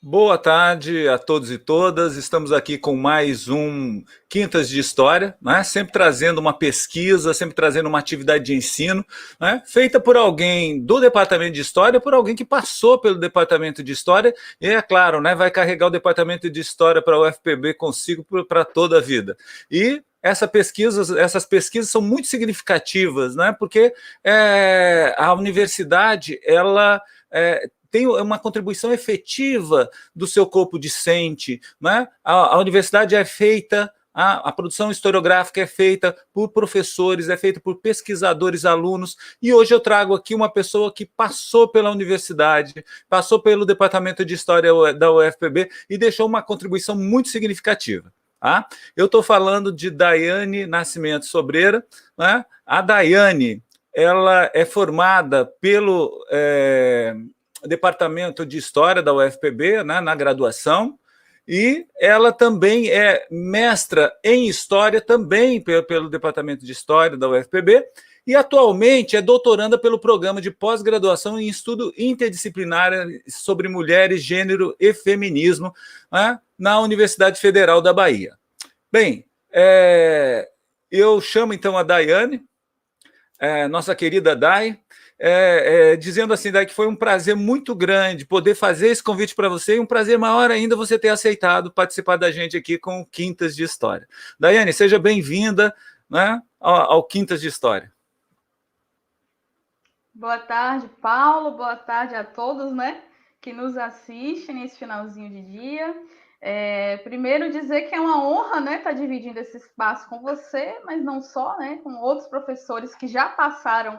Boa tarde a todos e todas. Estamos aqui com mais um Quintas de História, né? Sempre trazendo uma pesquisa, sempre trazendo uma atividade de ensino, né? Feita por alguém do Departamento de História, por alguém que passou pelo Departamento de História e, é claro, né, vai carregar o Departamento de História para o UFPB consigo para toda a vida. E essas pesquisas são muito significativas, né? Porque a universidade ela tem uma contribuição efetiva do seu corpo discente, né? A universidade é feita, a produção historiográfica é feita por professores, é feita por pesquisadores, alunos, e hoje eu trago aqui uma pessoa que passou pela universidade, passou pelo Departamento de História da UFPB e deixou uma contribuição muito significativa. Tá? Eu estou falando de Daiane Nascimento Sobreira, né? A Daiane, ela é formada pelo Departamento de História da UFPB, né, na graduação, e ela também é mestra em História, também pelo Departamento de História da UFPB, e atualmente é doutoranda pelo Programa de Pós-Graduação em Estudo Interdisciplinar sobre Mulheres, Gênero e Feminismo, né, na Universidade Federal da Bahia. Bem, eu chamo então a Daiane, nossa querida Dai, dizendo assim, Dai, que foi um prazer muito grande poder fazer esse convite para você e um prazer maior ainda você ter aceitado participar da gente aqui com o Quintas de História. Daiane, seja bem-vinda, né, ao Quintas de História. Boa tarde, Paulo. Boa tarde a todos, né, que nos assistem nesse finalzinho de dia. Primeiro dizer que é uma honra, né, estar dividindo esse espaço com você, mas não só, né, com outros professores que já passaram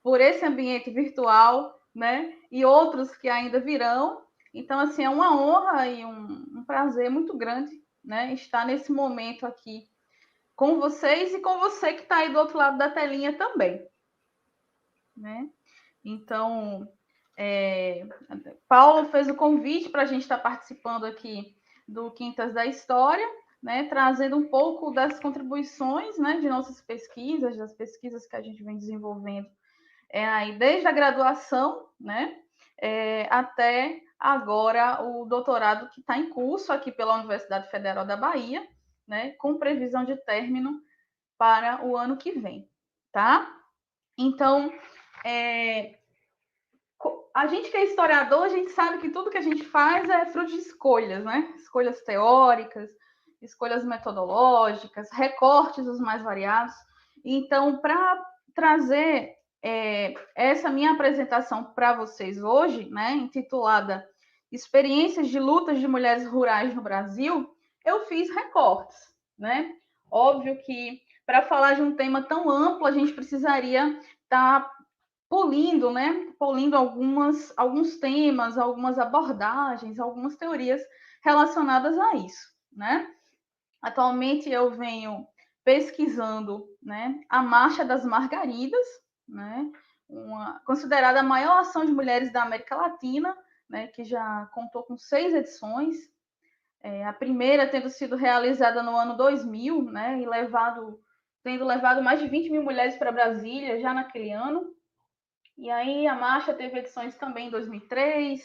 por esse ambiente virtual, né, e outros que ainda virão. Então, assim, é uma honra e um prazer muito grande, né, estar nesse momento aqui com vocês e com você que está aí do outro lado da telinha também, né? Então, Paulo fez o convite para a gente estar participando aqui do Quintas da História, né, trazendo um pouco das contribuições, né, de nossas pesquisas, das pesquisas que a gente vem desenvolvendo aí desde a graduação, né, até agora o doutorado que está em curso aqui pela Universidade Federal da Bahia, né, com previsão de término para o ano que vem, tá? Então, a gente que é historiador, a gente sabe que tudo que a gente faz é fruto de escolhas, né? Escolhas teóricas, escolhas metodológicas, recortes os mais variados. Então, para trazer essa minha apresentação para vocês hoje, né, intitulada Experiências de Lutas de Mulheres Rurais no Brasil, eu fiz recortes, né? Óbvio que para falar de um tema tão amplo, a gente precisaria estar polindo, né? Polindo alguns temas, algumas abordagens, algumas teorias relacionadas a isso, né? Atualmente eu venho pesquisando, né, a Marcha das Margaridas, né? Considerada a maior ação de mulheres da América Latina, né? Que já contou com 6 edições. A primeira tendo sido realizada no ano 2000, né? E tendo levado mais de 20 mil mulheres para Brasília já naquele ano. E aí a marcha teve edições também em 2003,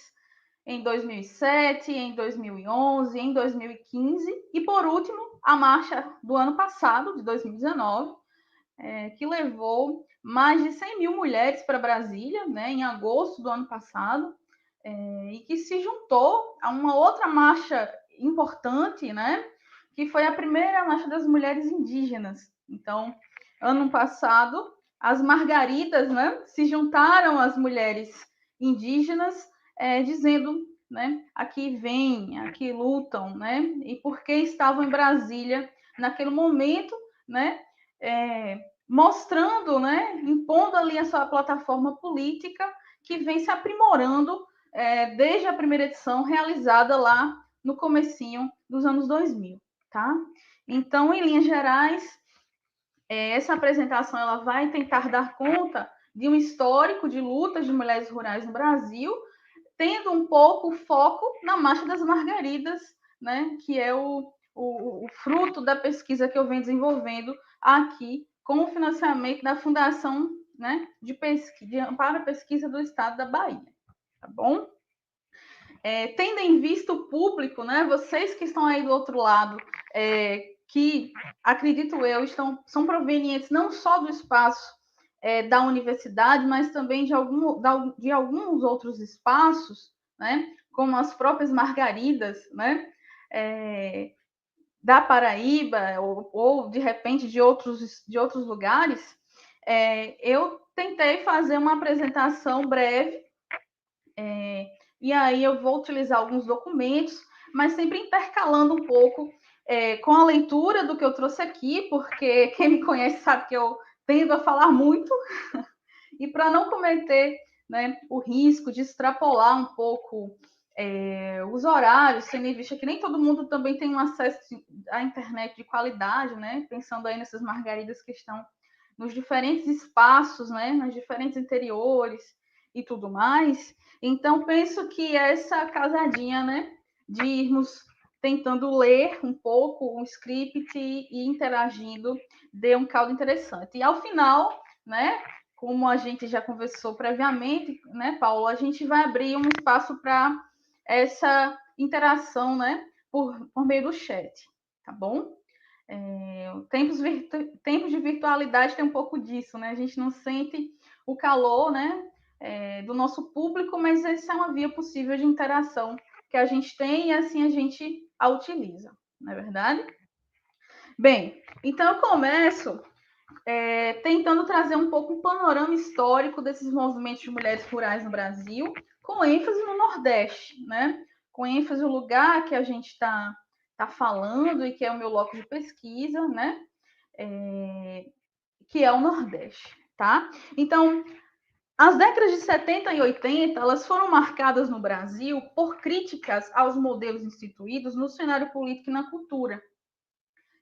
em 2007, em 2011, em 2015 e, por último, a marcha do ano passado, de 2019, que levou mais de 100 mil mulheres para Brasília, né, em agosto do ano passado, e que se juntou a uma outra marcha importante, né, que foi a primeira marcha das mulheres indígenas. Então, ano passado, as margaridas, né, se juntaram às mulheres indígenas, dizendo, né, aqui vêm, aqui lutam, né, e por que estavam em Brasília naquele momento, né, mostrando, né, impondo ali a sua plataforma política que vem se aprimorando desde a primeira edição realizada lá no comecinho dos anos 2000, tá? Então, em linhas gerais, essa apresentação ela vai tentar dar conta de um histórico de lutas de mulheres rurais no Brasil, tendo um pouco foco na Marcha das Margaridas, né, que é o fruto da pesquisa que eu venho desenvolvendo aqui com o financiamento da Fundação, né, de Amparo à Pesquisa do Estado da Bahia, tá bom? tendo em vista o público, né, vocês que estão aí do outro lado, que, acredito eu, são provenientes não só do espaço da universidade, mas também de alguns outros espaços, né, como as próprias margaridas, né, da Paraíba, ou de repente de outros lugares, eu tentei fazer uma apresentação breve, e aí eu vou utilizar alguns documentos, mas sempre intercalando um pouco com a leitura do que eu trouxe aqui, porque quem me conhece sabe que eu tendo a falar muito, e para não cometer, né, o risco de extrapolar um pouco os horários, tendo em vista que nem todo mundo também tem um acesso à internet de qualidade, né? Pensando aí nessas margaridas que estão nos diferentes espaços, né? Nos diferentes interiores e tudo mais. Então, penso que essa casadinha, né? De irmos tentando ler um pouco o script e interagindo, dê um caldo interessante. E ao final, né? Como a gente já conversou previamente, né, Paulo? A gente vai abrir um espaço para essa interação, né, por meio do chat, tá bom? Tempos de virtualidade tem um pouco disso, né? A gente não sente o calor, né, do nosso público, mas essa é uma via possível de interação que a gente tem e assim a gente a utiliza, não é verdade? Bem, então eu começo tentando trazer um pouco um panorama histórico desses movimentos de mulheres rurais no Brasil, com ênfase no Nordeste, né? Com ênfase no lugar que a gente está falando e que é o meu loco de pesquisa, né? Que é o Nordeste, tá? Então, as décadas de 70 e 80, elas foram marcadas no Brasil por críticas aos modelos instituídos no cenário político e na cultura,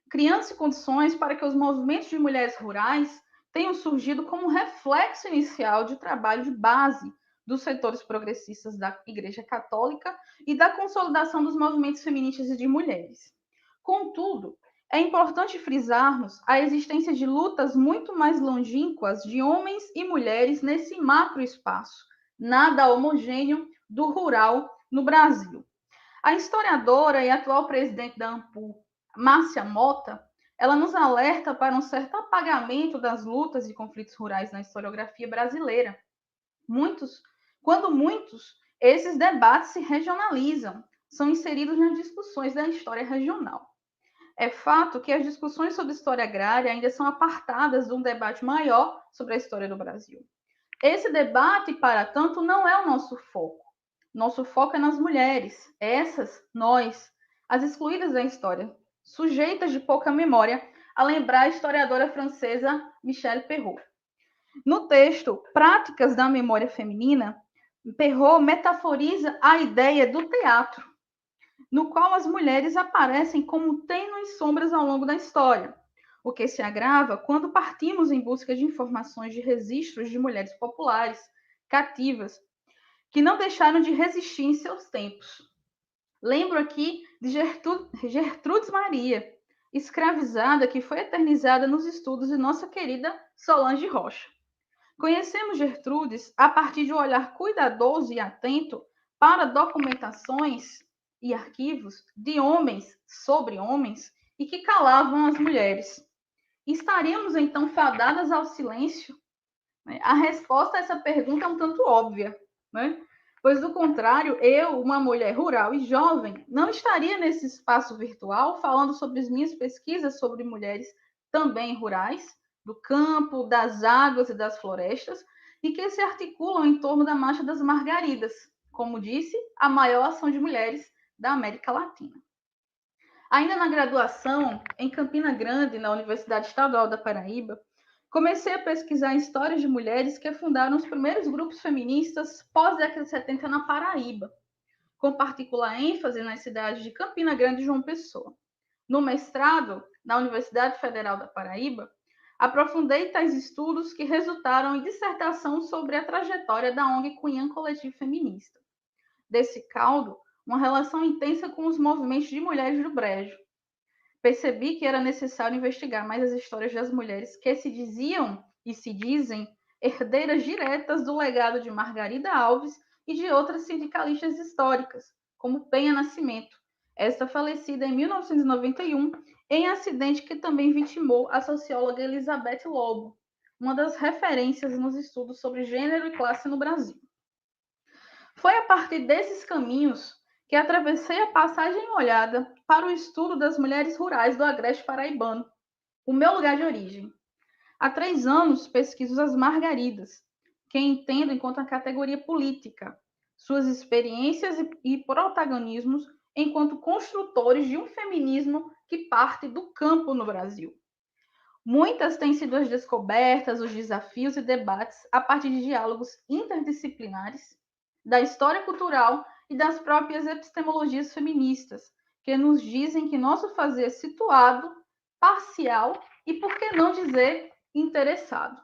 criando-se condições para que os movimentos de mulheres rurais tenham surgido como reflexo inicial de trabalho de base dos setores progressistas da Igreja Católica e da consolidação dos movimentos feministas e de mulheres. Contudo, é importante frisarmos a existência de lutas muito mais longínquas de homens e mulheres nesse macroespaço, nada homogêneo do rural no Brasil. A historiadora e atual presidente da ANPU, Márcia Mota, ela nos alerta para um certo apagamento das lutas e conflitos rurais na historiografia brasileira. Quando muitos, esses debates se regionalizam, são inseridos nas discussões da história regional. É fato que as discussões sobre história agrária ainda são apartadas de um debate maior sobre a história do Brasil. Esse debate, para tanto, não é o nosso foco. Nosso foco é nas mulheres, nós, as excluídas da história, sujeitas de pouca memória, a lembrar a historiadora francesa Michelle Perrault. No texto Práticas da Memória Feminina, Perrault metaforiza a ideia do teatro, no qual as mulheres aparecem como tênues sombras ao longo da história, o que se agrava quando partimos em busca de informações de registros de mulheres populares, cativas, que não deixaram de resistir em seus tempos. Lembro aqui de Gertrudes Maria, escravizada que foi eternizada nos estudos de nossa querida Solange Rocha. Conhecemos Gertrudes a partir de um olhar cuidadoso e atento para documentações e arquivos de homens sobre homens e que calavam as mulheres. Estaríamos então fadadas ao silêncio? A resposta a essa pergunta é um tanto óbvia, né? Pois, do contrário, eu, uma mulher rural e jovem, não estaria nesse espaço virtual falando sobre as minhas pesquisas sobre mulheres também rurais, do campo, das águas e das florestas, e que se articulam em torno da Marcha das Margaridas, como disse, a maior ação de mulheres da América Latina. Ainda na graduação, em Campina Grande, na Universidade Estadual da Paraíba, comecei a pesquisar histórias de mulheres que fundaram os primeiros grupos feministas pós-década de 70 na Paraíba, com particular ênfase nas cidades de Campina Grande e João Pessoa. No mestrado, na Universidade Federal da Paraíba, aprofundei tais estudos que resultaram em dissertação sobre a trajetória da ONG Cunhã Coletivo Feminista. Desse caldo, uma relação intensa com os movimentos de mulheres do Brejo. Percebi que era necessário investigar mais as histórias das mulheres que se diziam e se dizem herdeiras diretas do legado de Margarida Alves e de outras sindicalistas históricas, como Penha Nascimento, esta falecida em 1991, em acidente que também vitimou a socióloga Elizabeth Lobo, uma das referências nos estudos sobre gênero e classe no Brasil. Foi a partir desses caminhos que atravessei a passagem molhada para o estudo das mulheres rurais do Agreste Paraibano, o meu lugar de origem. Há 3 anos pesquiso as Margaridas, que entendo enquanto a categoria política, suas experiências e protagonismos enquanto construtores de um feminismo que parte do campo no Brasil. Muitas têm sido as descobertas, os desafios e debates a partir de diálogos interdisciplinares, da história cultural e das próprias epistemologias feministas, que nos dizem que nosso fazer é situado, parcial e, por que não dizer, interessado.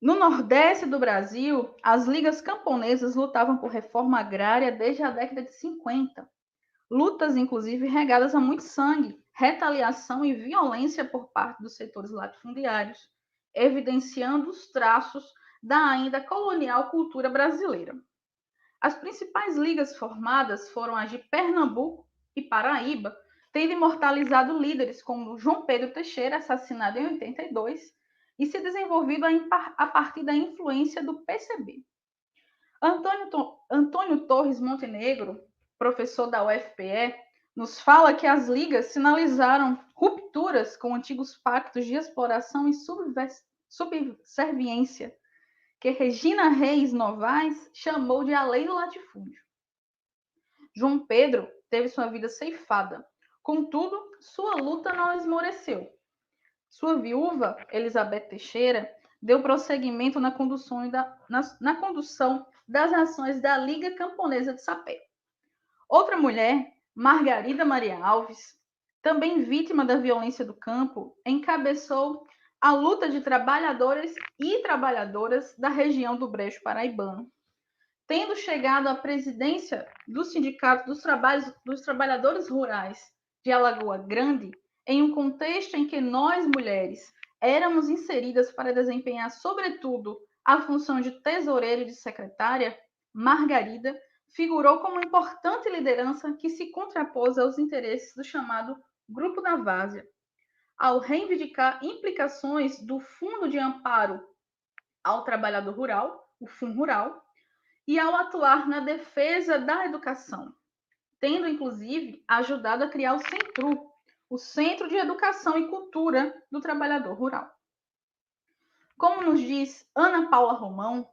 No Nordeste do Brasil, as ligas camponesas lutavam por reforma agrária desde a década de 50. Lutas, inclusive, regadas a muito sangue, retaliação e violência por parte dos setores latifundiários, evidenciando os traços da ainda colonial cultura brasileira. As principais ligas formadas foram as de Pernambuco e Paraíba, tendo imortalizado líderes como João Pedro Teixeira, assassinado em 82, e se desenvolvido a partir da influência do PCB. Antônio Torres Montenegro, professor da UFPE, nos fala que as ligas sinalizaram rupturas com antigos pactos de exploração e subserviência, que Regina Reis Novaes chamou de a lei do latifúndio. João Pedro teve sua vida ceifada, contudo, sua luta não esmoreceu. Sua viúva, Elizabeth Teixeira, deu prosseguimento na condução das ações da Liga Camponesa de Sapé. Outra mulher, Margarida Maria Alves, também vítima da violência do campo, encabeçou a luta de trabalhadores e trabalhadoras da região do Brejo Paraibano, tendo chegado à presidência do Sindicato dos Trabalhadores Rurais de Alagoa Grande, em um contexto em que nós, mulheres, éramos inseridas para desempenhar, sobretudo, a função de tesoureira e de secretária, Margarida figurou como importante liderança que se contrapôs aos interesses do chamado Grupo da Várzea, ao reivindicar implicações do Fundo de Amparo ao Trabalhador Rural, o FUNRural, e ao atuar na defesa da educação, tendo, inclusive, ajudado a criar o CENTRU, o Centro de Educação e Cultura do Trabalhador Rural. Como nos diz Ana Paula Romão,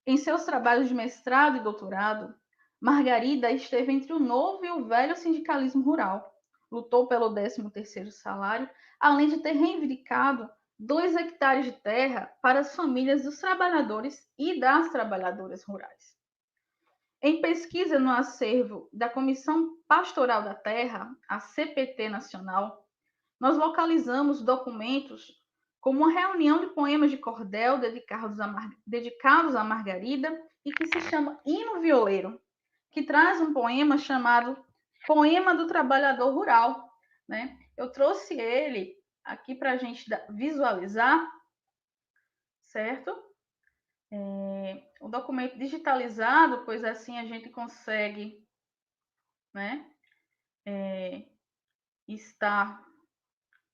em seus trabalhos de mestrado e doutorado, Margarida esteve entre o novo e o velho sindicalismo rural, lutou pelo 13º salário, além de ter reivindicado 2 hectares de terra para as famílias dos trabalhadores e das trabalhadoras rurais. Em pesquisa no acervo da Comissão Pastoral da Terra, a CPT Nacional, nós localizamos documentos como uma reunião de poemas de cordel dedicados a Margarida e que se chama Hino Violeiro, que traz um poema chamado Poema do Trabalhador Rural, né? Eu trouxe ele aqui para a gente visualizar, certo? O documento digitalizado, pois assim a gente consegue, né, estar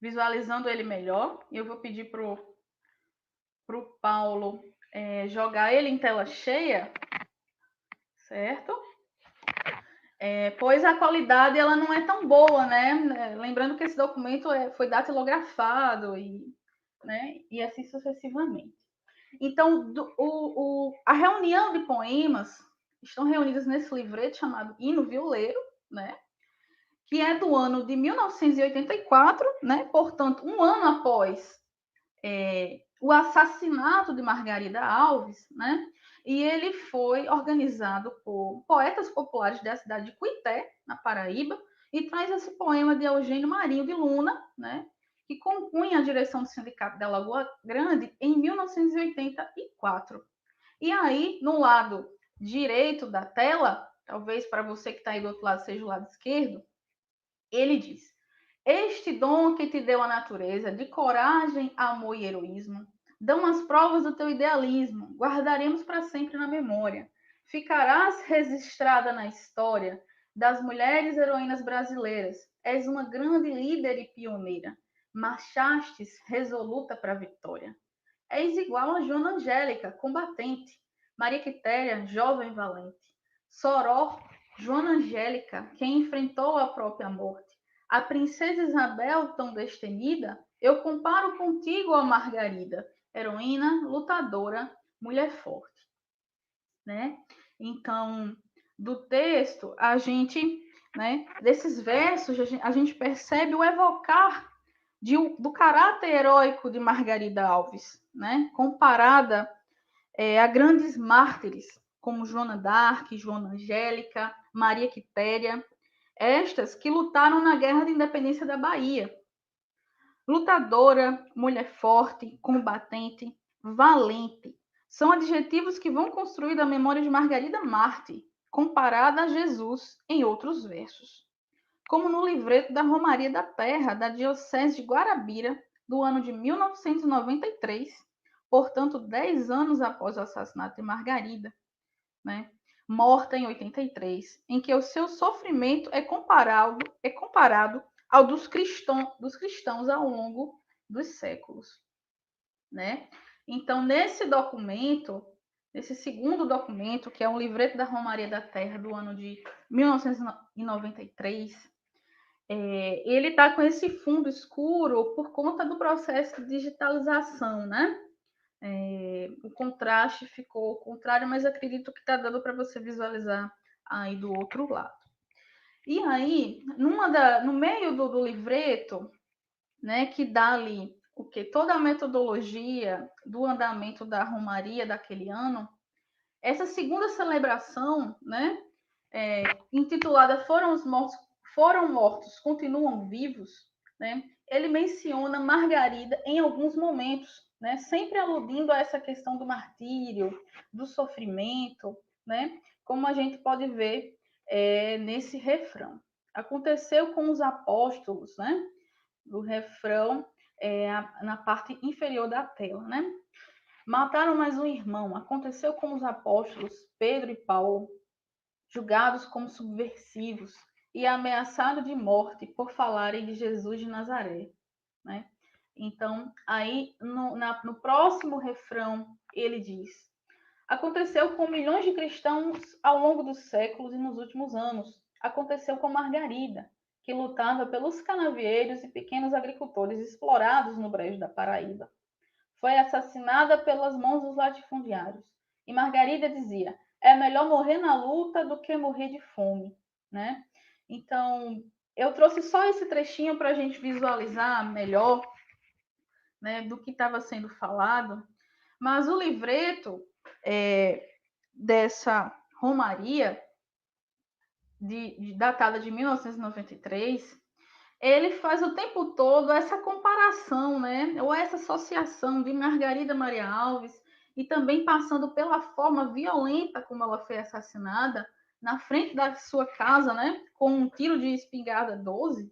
visualizando ele melhor. Eu vou pedir para o Paulo jogar ele em tela cheia, certo? Pois a qualidade ela não é tão boa, né? Lembrando que esse documento foi datilografado e assim sucessivamente. Então, a reunião de poemas estão reunidas nesse livreto chamado Hino Violeiro, né? Que é do ano de 1984, né? Portanto, um ano após o assassinato de Margarida Alves, né? E ele foi organizado por poetas populares da cidade de Cuité, na Paraíba, e traz esse poema de Eugênio Marinho de Luna, né? Que compunha a direção do Sindicato da Lagoa Grande em 1984. E aí, no lado direito da tela, talvez para você que está aí do outro lado seja o lado esquerdo, ele diz: este dom que te deu a natureza, de coragem, amor e heroísmo, dão as provas do teu idealismo, guardaremos para sempre na memória. Ficarás registrada na história das mulheres heroínas brasileiras. És uma grande líder e pioneira. Marchastes resoluta para a vitória. És igual a Joana Angélica, combatente. Maria Quitéria, jovem valente. Soró, Joana Angélica, quem enfrentou a própria morte. A princesa Isabel, tão destemida, eu comparo contigo a Margarida, heroína, lutadora, mulher forte, né? Então, do texto, a gente, né, desses versos, a gente percebe o evocar do caráter heróico de Margarida Alves, né, comparada a grandes mártires, como Joana d'Arc, Joana Angélica, Maria Quitéria, estas que lutaram na Guerra de Independência da Bahia. Lutadora, mulher forte, combatente, valente, são adjetivos que vão construir a memória de Margarida Marte, comparada a Jesus em outros versos. Como no livreto da Romaria da Terra, da Diocese de Guarabira, do ano de 1993, portanto, 10 anos após o assassinato de Margarida, né? Morta em 83, em que o seu sofrimento é comparado ao dos cristãos ao longo dos séculos, né? Então, nesse documento, nesse segundo documento, que é um livreto da Romaria da Terra do ano de 1993, ele está com esse fundo escuro por conta do processo de digitalização, né? O contraste ficou contrário, mas acredito que está dando para você visualizar aí do outro lado. E aí, no meio do livreto, né, que dá ali o que toda a metodologia do andamento da Romaria daquele ano, essa segunda celebração, né, intitulada Foram Mortos, Continuam Vivos, né, ele menciona Margarida em alguns momentos, né, sempre aludindo a essa questão do martírio, do sofrimento, né, como a gente pode ver nesse refrão. Aconteceu com os apóstolos, né, do refrão na parte inferior da tela, né? Mataram mais um irmão. Aconteceu com os apóstolos Pedro e Paulo, julgados como subversivos e ameaçados de morte por falarem de Jesus de Nazaré, né? Então, aí no próximo refrão, ele diz: aconteceu com milhões de cristãos ao longo dos séculos e nos últimos anos. Aconteceu com Margarida, que lutava pelos canavieiros e pequenos agricultores explorados no Brejo da Paraíba. Foi assassinada pelas mãos dos latifundiários. E Margarida dizia: é melhor morrer na luta do que morrer de fome, né? Então, eu trouxe só esse trechinho para a gente visualizar melhor, né, do que estava sendo falado, mas o livreto dessa Romaria, datada de 1993, ele faz o tempo todo essa comparação, né, ou essa associação de Margarida Maria Alves, e também passando pela forma violenta como ela foi assassinada, na frente da sua casa, né, com um tiro de espingarda 12,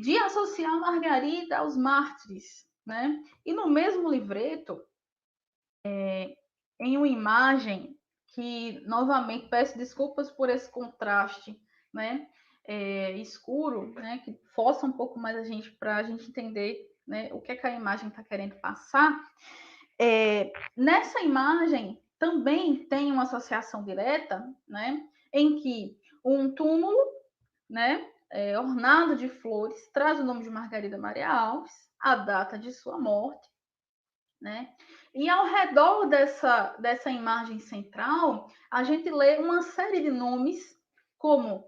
de associar Margarida aos mártires, né? E no mesmo livreto, em uma imagem que, novamente, peço desculpas por esse contraste, né? Escuro, né? Que força um pouco mais a gente para a gente entender, né, o que é que a imagem está querendo passar. Nessa imagem também tem uma associação direta, né? Em que um túmulo, né, ornado de flores, traz o nome de Margarida Maria Alves, a data de sua morte, né? E ao redor dessa imagem central, a gente lê uma série de nomes como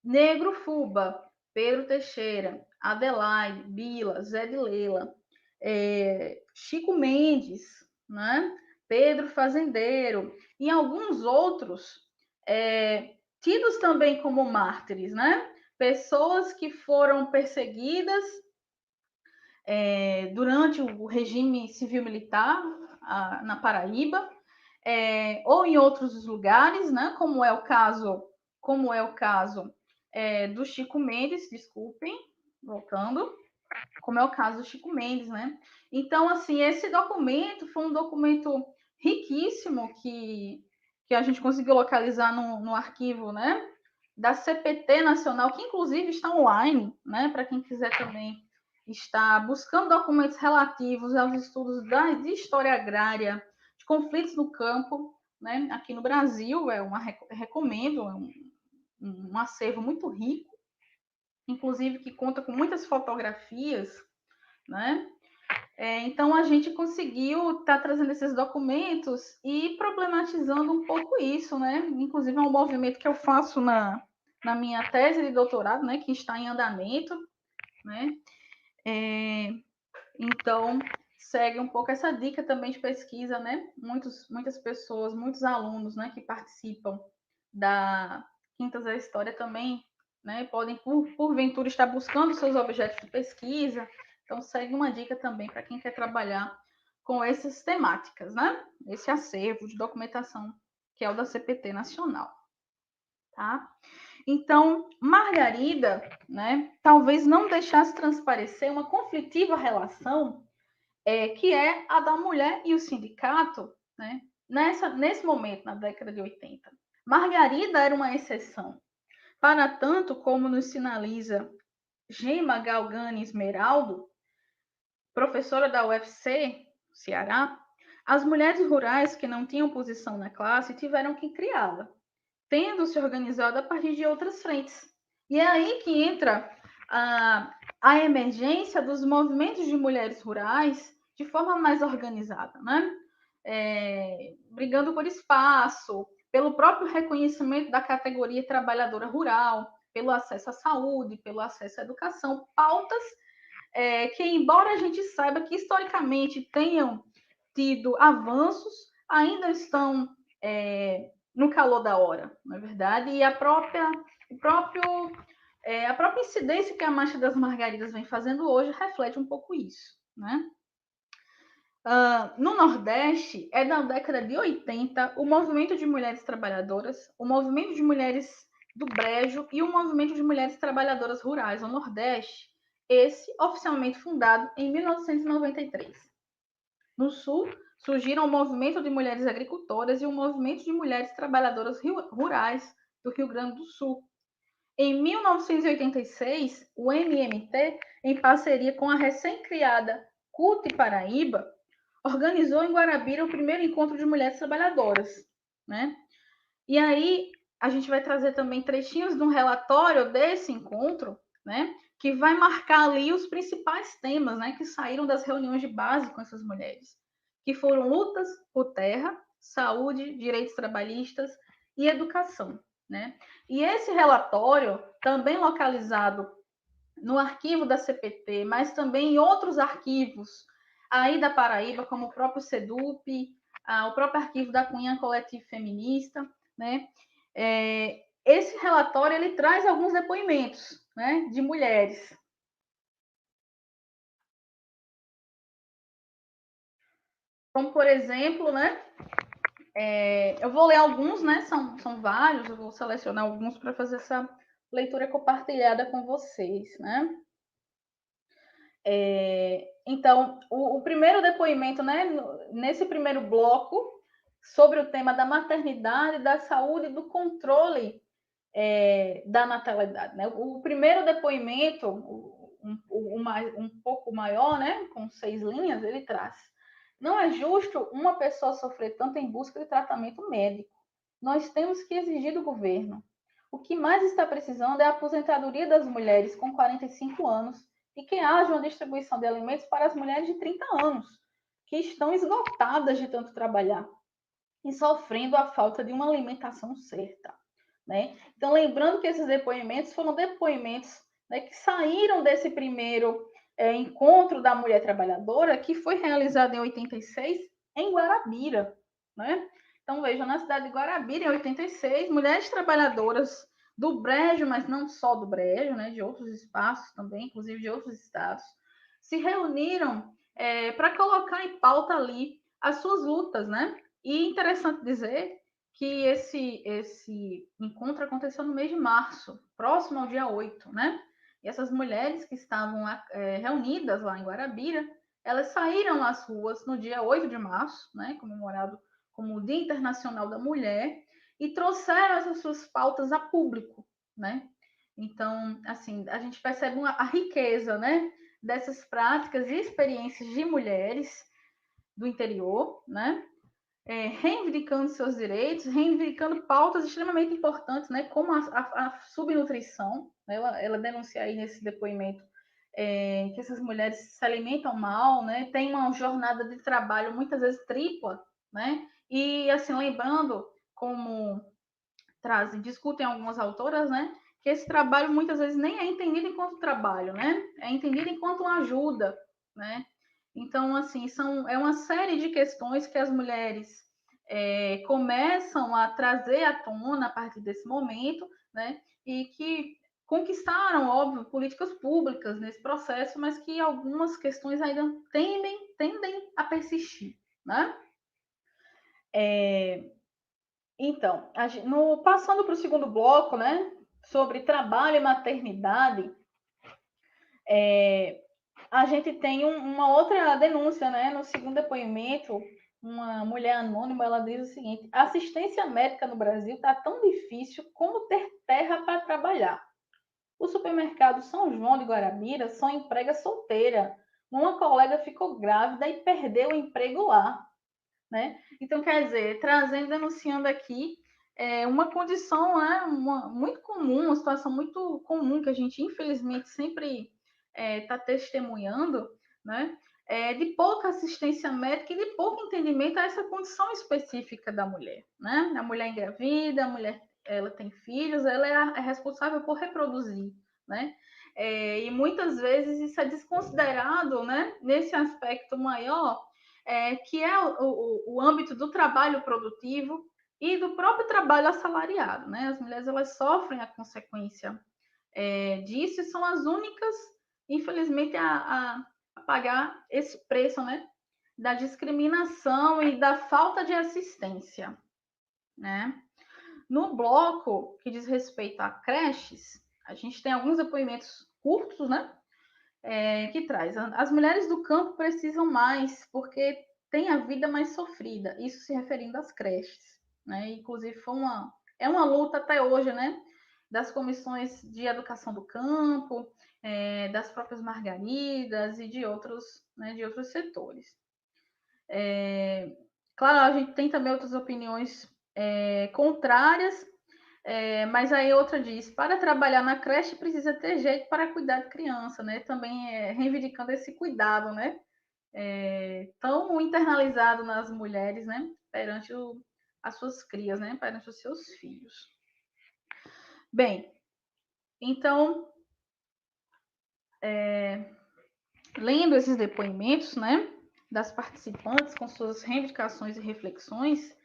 Negro Fuba, Pedro Teixeira, Adelaide, Bila, Zé de Leila, Chico Mendes, né? Pedro Fazendeiro, e alguns outros tidos também como mártires, né? Pessoas que foram perseguidas durante o regime civil-militar na Paraíba, ou em outros lugares, né? Como é o caso do Chico Mendes, desculpem, voltando, como é o caso do Chico Mendes, né? Então, assim, esse documento foi um documento riquíssimo que que a gente conseguiu localizar no arquivo, né, da CPT Nacional, que inclusive está online, né, para quem quiser também estar buscando documentos relativos aos estudos de história agrária, de conflitos no campo, né, aqui no Brasil, recomendo, é um acervo muito rico, inclusive que conta com muitas fotografias, né? Então, a gente conseguiu estar trazendo esses documentos e problematizando um pouco isso, né? Inclusive, é um movimento que eu faço na minha tese de doutorado, né? Que está em andamento, né? Então, segue um pouco essa dica também de pesquisa, né? Muitas pessoas, muitos alunos, né? Que participam da Quintas da História também, né? Podem, porventura, estar buscando seus objetos de pesquisa. Então, segue uma dica também para quem quer trabalhar com essas temáticas, né? Esse acervo de documentação que é o da CPT Nacional, tá? Então, Margarida, né, talvez não deixasse transparecer uma conflitiva relação que é a da mulher e o sindicato, né, nesse momento, na década de 80. Margarida era uma exceção. Para tanto, como nos sinaliza Gema Galgani Esmeraldo, professora da UFC, Ceará, as mulheres rurais que não tinham posição na classe tiveram que criá-la, tendo se organizado a partir de outras frentes. E é aí que entra a emergência dos movimentos de mulheres rurais de forma mais organizada, né? Brigando por espaço, pelo próprio reconhecimento da categoria trabalhadora rural, pelo acesso à saúde, pelo acesso à educação, pautas que, embora a gente saiba que historicamente tenham tido avanços, ainda estão no calor da hora, não é verdade? E a própria incidência que a Marcha das Margaridas vem fazendo hoje reflete um pouco isso, né? No Nordeste, é da década de 80, o movimento de mulheres trabalhadoras, o movimento de mulheres do Brejo e o movimento de mulheres trabalhadoras rurais no Nordeste, esse oficialmente fundado em 1993. No Sul, surgiram o movimento de mulheres agricultoras e o movimento de mulheres trabalhadoras rurais do Rio Grande do Sul. Em 1986, o MMT, em parceria com a recém-criada CUT Paraíba, organizou em Guarabira o primeiro encontro de mulheres trabalhadoras, né? E aí a gente vai trazer também trechinhos de um relatório desse encontro, né? Que vai marcar ali os principais temas, né? Que saíram das reuniões de base com essas mulheres, que foram lutas por terra, saúde, direitos trabalhistas e educação, né? E esse relatório, também localizado no arquivo da CPT, mas também em outros arquivos aí da Paraíba, como o próprio SEDUP, o próprio arquivo da Cunha Coletivo Feminista, né? Esse relatório ele traz alguns depoimentos, né, de mulheres. Como, por exemplo, né, eu vou ler alguns, né, são vários, eu vou selecionar alguns para fazer essa leitura compartilhada com vocês, né? Então, o primeiro depoimento, né, nesse primeiro bloco, sobre o tema da maternidade, da saúde e do controle da natalidade. Né? O primeiro depoimento, um pouco maior, né, com 6 linhas, ele traz: não é justo uma pessoa sofrer tanto em busca de tratamento médico. Nós temos que exigir do governo. O que mais está precisando é a aposentadoria das mulheres com 45 anos e que haja uma distribuição de alimentos para as mulheres de 30 anos, que estão esgotadas de tanto trabalhar e sofrendo a falta de uma alimentação certa. Né? Então, lembrando que esses depoimentos foram depoimentos, né, que saíram desse primeiro encontro da mulher trabalhadora, que foi realizado em 86 em Guarabira. Né? Então, vejam, na cidade de Guarabira, em 86, mulheres trabalhadoras do Brejo, mas não só do Brejo, né, de outros espaços também, inclusive de outros estados, se reuniram para colocar em pauta ali as suas lutas, né? E interessante dizer que esse encontro aconteceu no mês de março, próximo ao dia 8, né? E essas mulheres que estavam reunidas lá em Guarabira, elas saíram às ruas no dia 8 de março, né? Comemorado como o Dia Internacional da Mulher, e trouxeram essas suas pautas a público, né? Então, assim, a gente percebe a riqueza, né, dessas práticas e experiências de mulheres do interior, né, reivindicando seus direitos, reivindicando pautas extremamente importantes, né, como a subnutrição, né, ela denuncia aí nesse depoimento que essas mulheres se alimentam mal, né, tem uma jornada de trabalho muitas vezes tripla, né, e assim, lembrando, como discutem algumas autoras, né, que esse trabalho muitas vezes nem é entendido enquanto trabalho, né, é entendido enquanto uma ajuda, né. Então, assim, é uma série de questões que as mulheres começam a trazer à tona a partir desse momento, né, e que conquistaram, óbvio, políticas públicas nesse processo, mas que algumas questões ainda tendem a persistir, né? Então, passando para o segundo bloco, né, sobre trabalho e maternidade, a gente tem uma outra denúncia, né, no segundo depoimento, uma mulher anônima, ela diz o seguinte: a assistência médica no Brasil está tão difícil como ter terra para trabalhar. O supermercado São João de Guarabira só emprega solteira. Uma colega ficou grávida e perdeu o emprego lá, né? Então, quer dizer, denunciando aqui uma condição, né, muito comum, uma situação muito comum que a gente, infelizmente, sempre está testemunhando, né? De pouca assistência médica e de pouco entendimento a essa condição específica da mulher, né? A mulher engravida, a mulher ela tem filhos, ela é responsável por reproduzir, né? E muitas vezes isso é desconsiderado, né? Nesse aspecto maior, que é o âmbito do trabalho produtivo e do próprio trabalho assalariado, né? As mulheres elas sofrem a consequência disso e são as únicas, infelizmente, a pagar esse preço, né? Da discriminação e da falta de assistência, né? No bloco que diz respeito a creches, a gente tem alguns depoimentos curtos, né? Que traz. As mulheres do campo precisam mais, porque têm a vida mais sofrida. Isso se referindo às creches, né? Inclusive, é uma luta até hoje, né? Das comissões de educação do campo, das próprias margaridas e de outros, né, de outros setores. Claro, a gente tem também outras opiniões contrárias, mas aí outra diz, para trabalhar na creche precisa ter jeito para cuidar de criança, né? Também reivindicando esse cuidado, né? Tão internalizado nas mulheres, né? Perante as suas crias, né? Perante os seus filhos. Bem, então, lendo esses depoimentos, né? Das participantes com suas reivindicações e reflexões,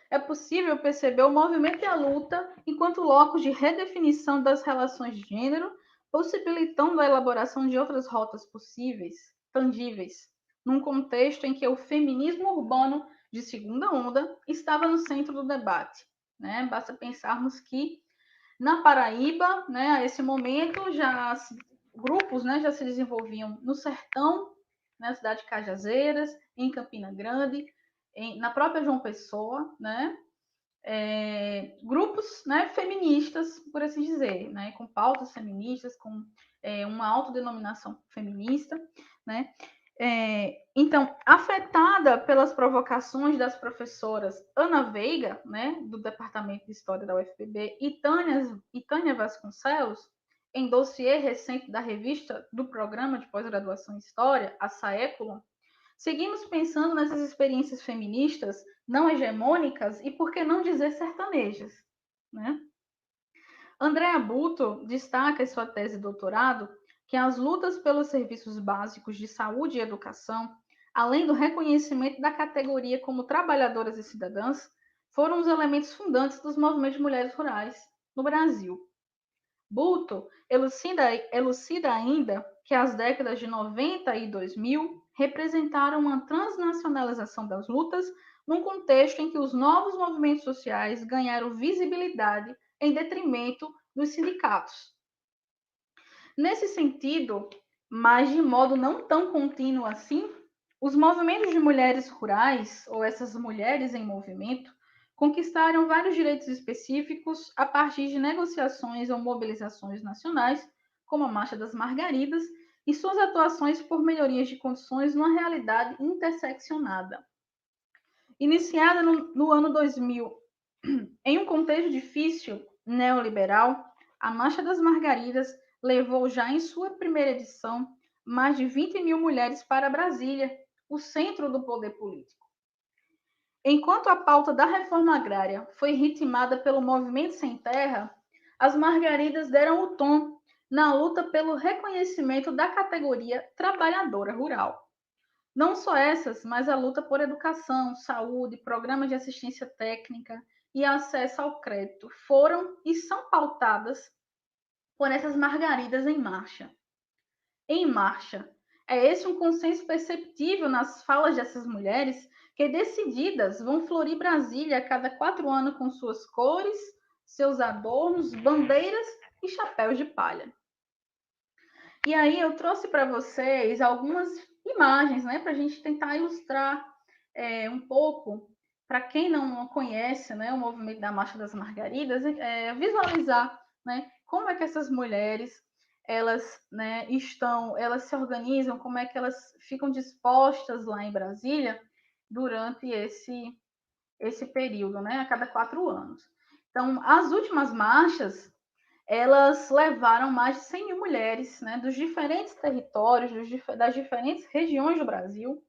é possível perceber o movimento e a luta enquanto locus de redefinição das relações de gênero, possibilitando a elaboração de outras rotas possíveis, tangíveis, num contexto em que o feminismo urbano de segunda onda estava no centro do debate, né? Basta pensarmos que na Paraíba, né, a esse momento, grupos, né, já se desenvolviam no sertão, na cidade de Cajazeiras, em Campina Grande, na própria João Pessoa, né, grupos, né, feministas, por assim dizer, né, com pautas feministas, com uma autodenominação feminista, né. Então, afetada pelas provocações das professoras Ana Veiga, né, do Departamento de História da UFPB, e Tânia Vasconcelos, em dossiê recente da revista do Programa de Pós-Graduação em História, a Saeculum, seguimos pensando nessas experiências feministas não hegemônicas e, por que não dizer, sertanejas, né? Andréa Buto destaca em sua tese de doutorado que as lutas pelos serviços básicos de saúde e educação, além do reconhecimento da categoria como trabalhadoras e cidadãs, foram os elementos fundantes dos movimentos de mulheres rurais no Brasil. Buto elucida ainda que as décadas de 90 e 2000 representaram uma transnacionalização das lutas num contexto em que os novos movimentos sociais ganharam visibilidade em detrimento dos sindicatos. Nesse sentido, mas de modo não tão contínuo assim, Os movimentos de mulheres rurais, ou essas mulheres em movimento, conquistaram vários direitos específicos a partir de negociações ou mobilizações nacionais, como a Marcha das Margaridas, e suas atuações por melhorias de condições numa realidade interseccionada. Iniciada no ano 2000, em um contexto difícil neoliberal, a Marcha das Margaridas levou já em sua primeira edição mais de 20 mil mulheres para Brasília, o centro do poder político. Enquanto a pauta da reforma agrária foi ritmada pelo Movimento Sem Terra, as Margaridas deram o tom na luta pelo reconhecimento da categoria trabalhadora rural. Não só essas, mas a luta por educação, saúde, programas de assistência técnica e acesso ao crédito foram e são pautadas por essas margaridas em marcha. Em marcha. É esse um consenso perceptível nas falas dessas mulheres que, decididas, vão florir Brasília a cada 4 anos com suas cores, seus adornos, bandeiras e chapéus de palha. E aí eu trouxe para vocês algumas imagens, né, para a gente tentar ilustrar um pouco, para quem não conhece, né, o movimento da Marcha das Margaridas, visualizar, né, como é que essas mulheres elas, né, elas se organizam, como é que elas ficam dispostas lá em Brasília durante esse período, né, a cada 4 anos. Então, as últimas marchas elas levaram mais de 100 mil mulheres, né, dos diferentes territórios, das diferentes regiões do Brasil,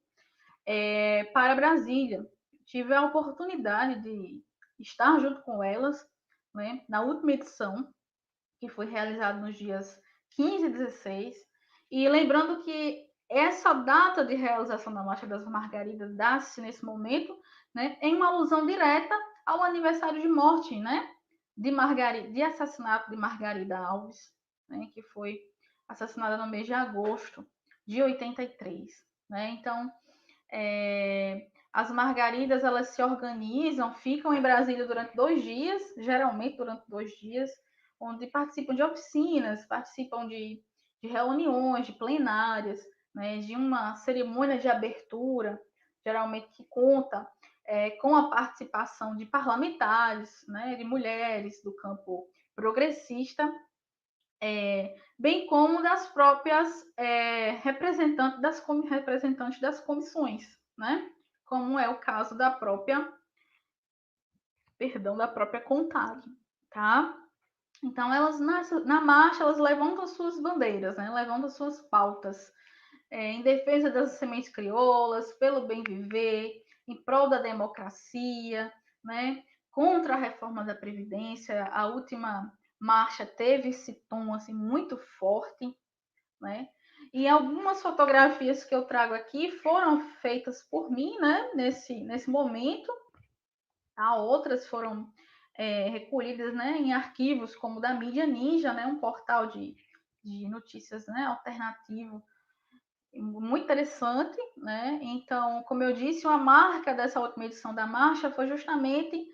para Brasília. Tive a oportunidade de estar junto com elas, né, na última edição, que foi realizada nos dias 15 e 16. E lembrando que essa data de realização da Marcha das Margaridas dá-se nesse momento, né, em uma alusão direta ao aniversário de morte, né, de assassinato de Margarida Alves, né, que foi assassinada no mês de agosto de 83. Né? Então, as margaridas elas se organizam, ficam em Brasília durante 2 dias, geralmente durante 2 dias, onde participam de oficinas, participam de reuniões, de plenárias, né, de uma cerimônia de abertura, geralmente que conta com a participação de parlamentares, né, de mulheres do campo progressista, bem como das próprias representantes das comissões, né? Como é o caso da própria CONTAG, tá? Então, elas na marcha, elas levantam suas bandeiras, né? Levantam suas pautas em defesa das sementes crioulas, pelo bem viver, em prol da democracia, né? Contra a reforma da Previdência. A última marcha teve esse tom assim, muito forte, né? E algumas fotografias que eu trago aqui foram feitas por mim, né? Nesse momento. Outras foram recolhidas, né, em arquivos como da Mídia Ninja, né, um portal de notícias, né, alternativo, muito interessante, né? Então, como eu disse, uma marca dessa última edição da marcha foi justamente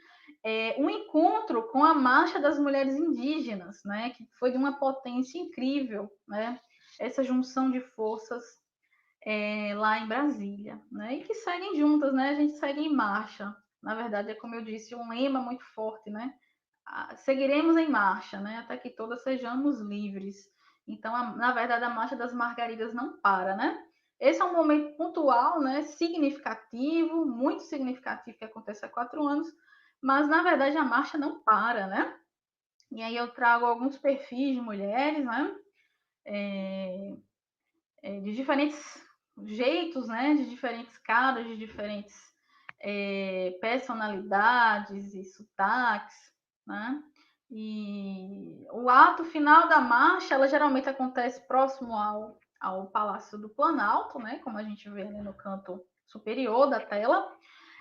um encontro com a Marcha das Mulheres Indígenas, né? Que foi de uma potência incrível, né? Essa junção de forças lá em Brasília, né? E que seguem juntas, né? A gente segue em marcha. Na verdade, é como eu disse, um lema muito forte, né? Seguiremos em marcha, né? Até que todas sejamos livres. Então, na verdade, a Marcha das Margaridas não para, né? Esse é um momento pontual, né? Significativo, muito significativo, que acontece há 4 anos, mas, na verdade, a marcha não para, né? E aí eu trago alguns perfis de mulheres, né? De diferentes jeitos, né? De diferentes caras, de diferentes personalidades e sotaques, né? E o ato final da marcha, ela geralmente acontece próximo ao Palácio do Planalto, né? Como a gente vê ali no canto superior da tela.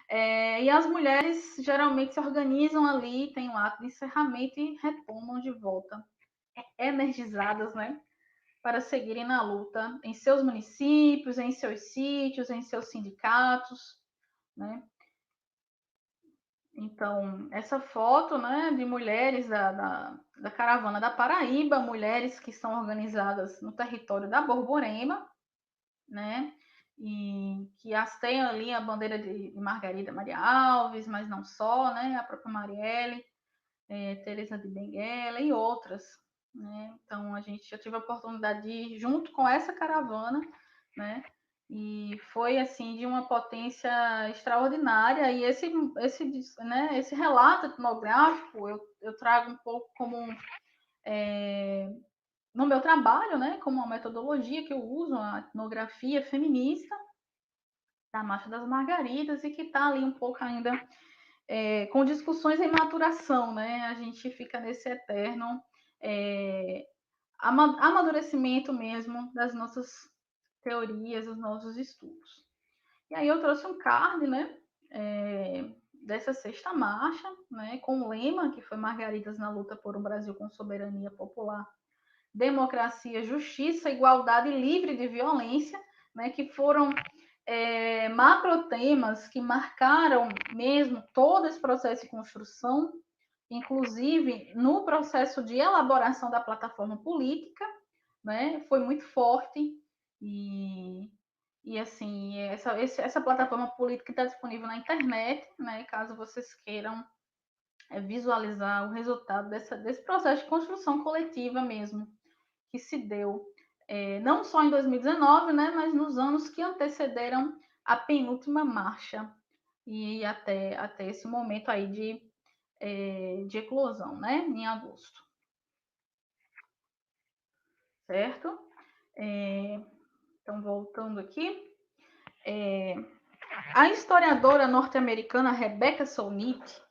E as mulheres geralmente se organizam ali, tem um ato de encerramento e retomam de volta, energizadas, né? Para seguirem na luta em seus municípios, em seus sítios, em seus sindicatos, né? Então, essa foto, né, de mulheres da caravana da Paraíba, mulheres que estão organizadas no território da Borborema, né, e que hasteiam ali a bandeira de Margarida Maria Alves, mas não só, né? A própria Marielle, Teresa de Benguela e outras, né? Então eu tive a oportunidade de ir junto com essa caravana, né? E foi assim de uma potência extraordinária. E esse relato etnográfico eu trago um pouco como no meu trabalho, né? Como uma metodologia que eu uso, a etnografia feminista da Marcha das Margaridas, e que está ali um pouco ainda com discussões em maturação, né? A gente fica nesse eterno amadurecimento mesmo das nossas teorias, dos nossos estudos. E aí eu trouxe um card, né? Dessa sexta marcha, né? Com o lema que foi Margaridas na luta por um Brasil com soberania popular, democracia, justiça, igualdade e livre de violência, né? Que foram macro temas que marcaram mesmo todo esse processo de construção, inclusive no processo de elaboração da plataforma política, né? Foi muito forte e assim, essa plataforma política está disponível na internet, né? Caso vocês queiram visualizar o resultado desse processo de construção coletiva mesmo, que se deu não só em 2019, né? Mas nos anos que antecederam a penúltima marcha e até esse momento aí de eclosão, né? Em agosto. Certo? Então, voltando aqui. A historiadora norte-americana Rebecca Solnit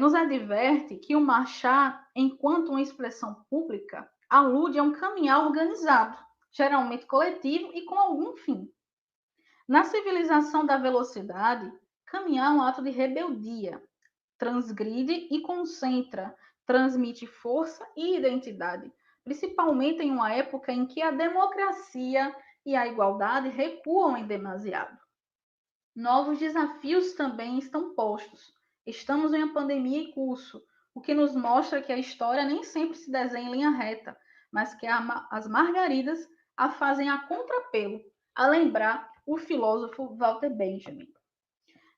nos adverte que o marchar, enquanto uma expressão pública, alude a um caminhar organizado, geralmente coletivo e com algum fim. Na civilização da velocidade, caminhar é um ato de rebeldia, transgride e concentra, transmite força e identidade, principalmente em uma época em que a democracia e a igualdade recuam em demasiado. Novos desafios também estão postos. Estamos em uma pandemia em curso, o que nos mostra que a história nem sempre se desenha em linha reta, mas que as margaridas a fazem a contrapelo, a lembrar o filósofo Walter Benjamin.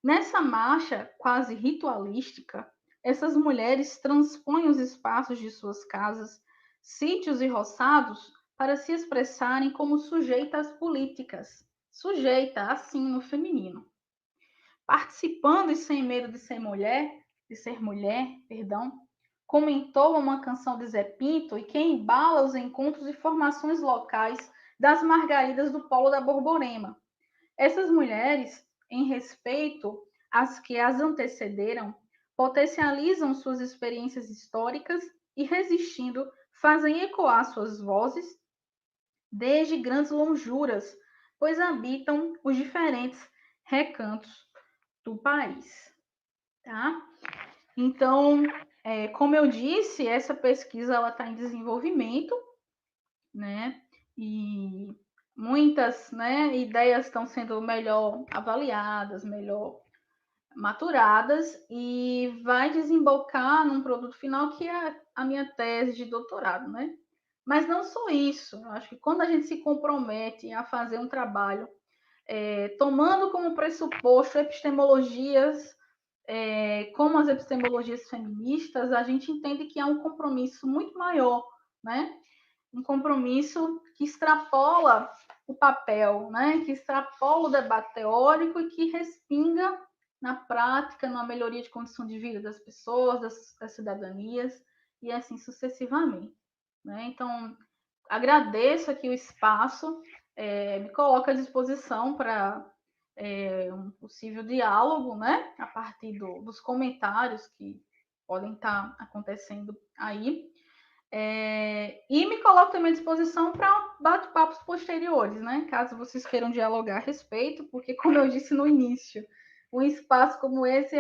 Nessa marcha quase ritualística, essas mulheres transpõem os espaços de suas casas, sítios e roçados para se expressarem como sujeitas políticas, sujeita assim no feminino. Participando e sem medo de ser mulher, comentou uma canção de Zé Pinto e que embala os encontros e formações locais das margaridas do Polo da Borborema. Essas mulheres, em respeito às que as antecederam, potencializam suas experiências históricas e, resistindo, fazem ecoar suas vozes desde grandes lonjuras, pois habitam os diferentes recantos do país. Tá? Então, como eu disse, essa pesquisa está em desenvolvimento, né? E muitas, né, ideias estão sendo melhor avaliadas, melhor maturadas, e vai desembocar num produto final que é a minha tese de doutorado, né? Mas não só isso, eu acho que quando a gente se compromete a fazer um trabalho tomando como pressuposto epistemologias como as epistemologias feministas, a gente entende que há um compromisso muito maior, né? Um compromisso que extrapola o papel, né? Que extrapola o debate teórico e que respinga na prática, na melhoria de condição de vida das pessoas, das cidadanias, e assim sucessivamente. Né? Então, agradeço aqui o espaço, me coloco à disposição para um possível diálogo, né? A partir dos comentários que podem estar acontecendo aí. E me coloco também à disposição para bate-papos posteriores, né? Caso vocês queiram dialogar a respeito, porque, como eu disse no início, um espaço como esse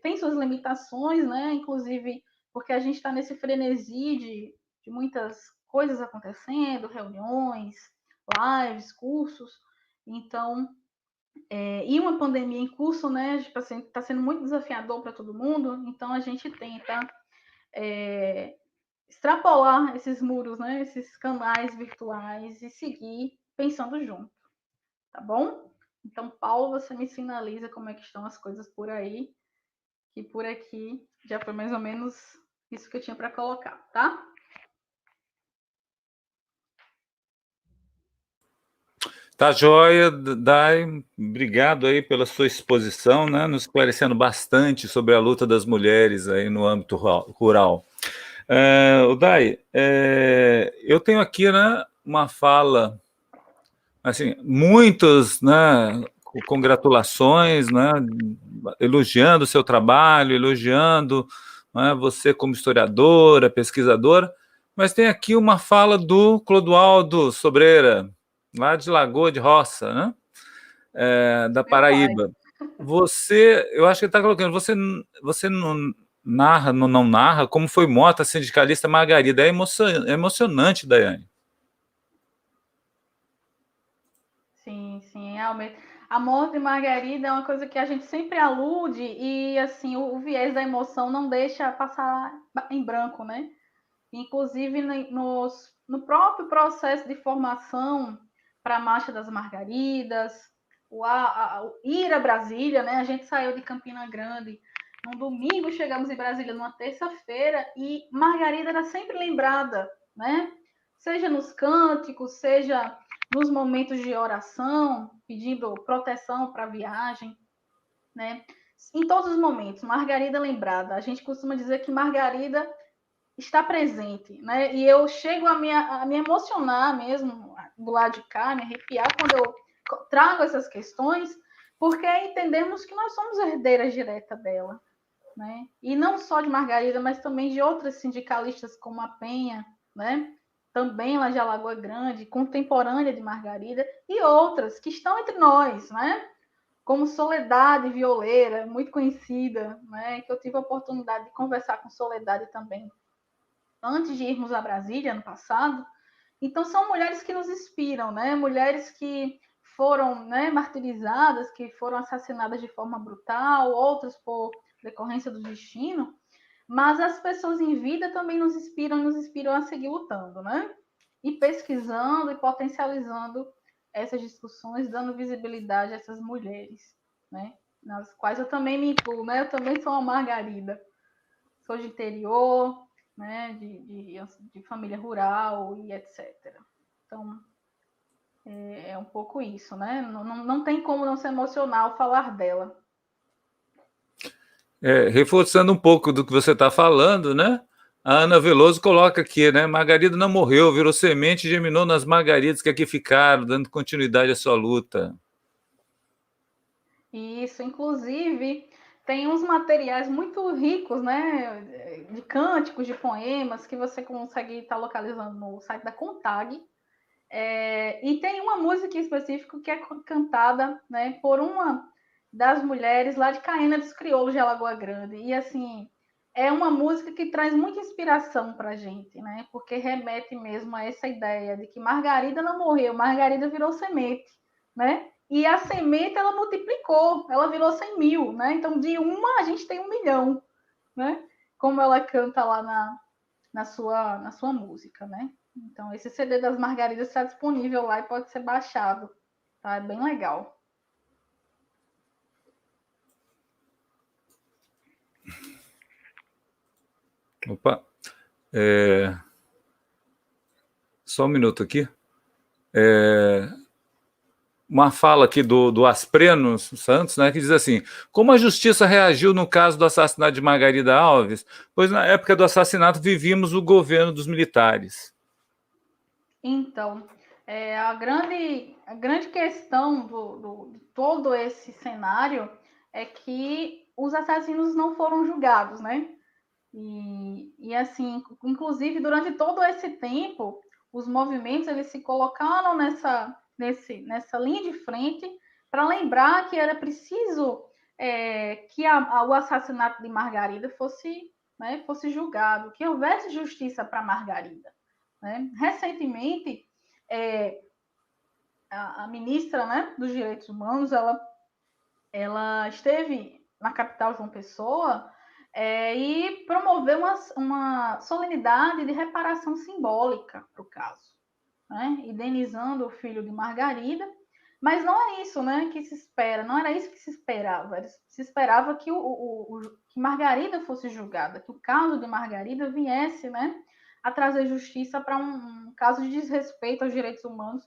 tem suas limitações, né? Inclusive porque a gente está nesse frenesi de muitas coisas acontecendo, reuniões, lives, cursos. Então, e uma pandemia em curso, né? Está sendo muito desafiador para todo mundo, então a gente tenta extrapolar esses muros, né? Esses canais virtuais e seguir pensando junto. tá bom? Então, Paulo, você me sinaliza como é que estão as coisas por aí, que por aqui já foi mais ou menos isso que eu tinha para colocar, tá? Tá joia, Dai. Obrigado aí pela sua exposição, né? Nos esclarecendo bastante sobre a luta das mulheres aí no âmbito rural. Dai, eu tenho aqui, né, uma fala, assim, muitas, né, congratulações, né, elogiando o seu trabalho, elogiando, né, você como historiadora, pesquisadora, mas tem aqui uma fala do Clodoaldo Sobreira, lá de Lagoa de Roça, né, da Meu pai. Paraíba. Você, eu acho que ele está colocando, você não narra, não narra como foi morta a sindicalista Margarida. É emocionante, Daiane. Sim, sim, realmente. A morte de Margarida é uma coisa que a gente sempre alude e, assim, o viés da emoção não deixa passar em branco, né? Inclusive, no próprio processo de formação para a Marcha das Margaridas, o ir a Brasília, né? A gente saiu de Campina Grande num domingo, chegamos em Brasília numa terça-feira e Margarida era sempre lembrada, né? Seja nos cânticos, seja nos momentos de oração, pedindo proteção para a viagem, né? Em todos os momentos, Margarida lembrada. A gente costuma dizer que Margarida está presente, né? E eu chego a me emocionar mesmo do lado de cá, me arrepiar quando eu trago essas questões, porque entendemos que nós somos herdeiras direta dela, né? E não só de Margarida, mas também de outras sindicalistas como a Penha, né? Também lá de Alagoa Grande, contemporânea de Margarida, e outras que estão entre nós, né? Como Soledade Violeira, muito conhecida, né? Que eu tive a oportunidade de conversar com Soledade também antes de irmos a Brasília, ano passado. Então, são mulheres que nos inspiram, né? Mulheres que foram, né, martirizadas, que foram assassinadas de forma brutal, outras por decorrência do destino, mas as pessoas em vida também nos inspiram a seguir lutando, né? E pesquisando e potencializando essas discussões, dando visibilidade a essas mulheres, né? Nas quais eu também me incluo, né? Eu também sou uma Margarida, sou de interior, né? De família rural e etc. Então, é um pouco isso, né? Não tem como não se emocionar ao falar dela. Reforçando um pouco do que você está falando, né? A Ana Veloso coloca aqui, né? Margarida não morreu, virou semente e germinou nas margaridas que aqui ficaram, dando continuidade à sua luta. Isso, inclusive, tem uns materiais muito ricos, né? De cânticos, de poemas, que você consegue estar localizando no site da Contag. E tem uma música em específico que é cantada, né, por uma das mulheres lá de Caena dos Crioulos de Alagoa Grande. E, assim, é uma música que traz muita inspiração para a gente, né? Porque remete mesmo a essa ideia de que Margarida não morreu, Margarida virou semente, né? E a semente, ela multiplicou, ela virou 100 mil, né? Então, de uma, a gente tem 1 milhão, né? Como ela canta lá na sua música, né? Então, esse CD das Margaridas está disponível lá e pode ser baixado, tá? É bem legal. Opa, só um minuto aqui. Uma fala aqui do Aspreno Santos, né, que diz assim: como a justiça reagiu no caso do assassinato de Margarida Alves? Pois na época do assassinato vivíamos o governo dos militares. Então, a grande questão de todo esse cenário é que os assassinos não foram julgados, né? E assim, inclusive, durante todo esse tempo, os movimentos eles se colocaram nessa linha de frente para lembrar que era preciso que o assassinato de Margarida fosse, né, fosse julgado, que houvesse justiça para Margarida. Né? Recentemente, a ministra, né, dos Direitos Humanos, ela esteve na capital João Pessoa e promoveu uma solenidade de reparação simbólica para o caso, né? Indenizando o filho de Margarida Mas não é isso, né, que se espera, não era isso que se esperava. Se esperava que, que Margarida fosse julgada, que o caso de Margarida viesse, né, a trazer justiça para um caso de desrespeito aos direitos humanos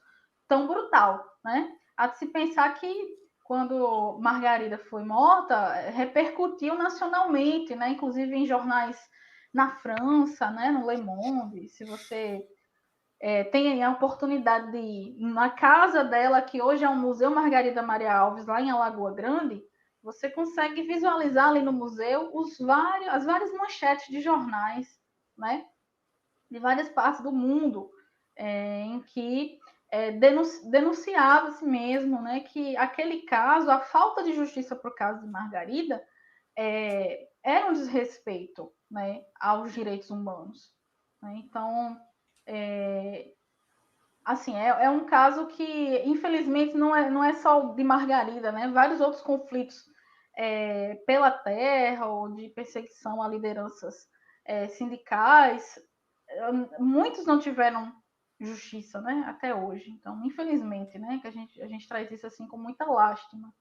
tão brutal, né? Há de se pensar que quando Margarida foi morta, repercutiu nacionalmente, né, inclusive em jornais na França, né, no Le Monde. Se você tem a oportunidade de ir na casa dela, que hoje é o Museu Margarida Maria Alves, lá em Alagoa Grande, você consegue visualizar ali no museu as várias manchetes de jornais, né, de várias partes do mundo, em que denunciava-se mesmo, né, que aquele caso, a falta de justiça para o caso de Margarida, era um desrespeito, né, aos direitos humanos. Né? Então, assim, é um caso que, infelizmente, não é só de Margarida, né? Vários outros conflitos pela terra ou de perseguição a lideranças sindicais, muitos não tiveram justiça, né? Até hoje. Então, infelizmente, né? Que a gente traz isso assim com muita lástima.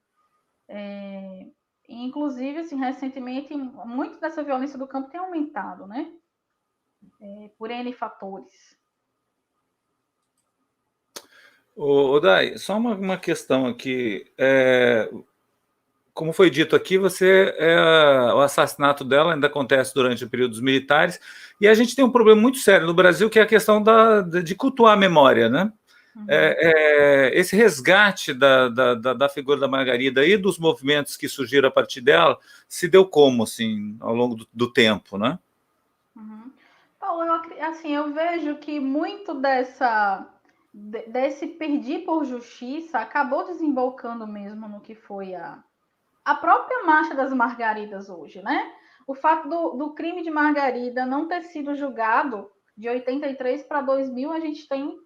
Inclusive, assim, recentemente, muito dessa violência do campo tem aumentado, né? Por N fatores. Ô, Dai, só uma questão aqui. Como foi dito aqui, o assassinato dela ainda acontece durante o período dos militares, e a gente tem um problema muito sério no Brasil, que é a questão de cultuar a memória, né? Uhum. Esse resgate da figura da Margarida e dos movimentos que surgiram a partir dela se deu como, assim, ao longo do tempo, né? Uhum. Paulo, eu vejo que muito desse pedir por justiça acabou desembocando mesmo no que foi a própria Marcha das Margaridas hoje, né? O fato do crime de Margarida não ter sido julgado de 83 para 2000, a gente tem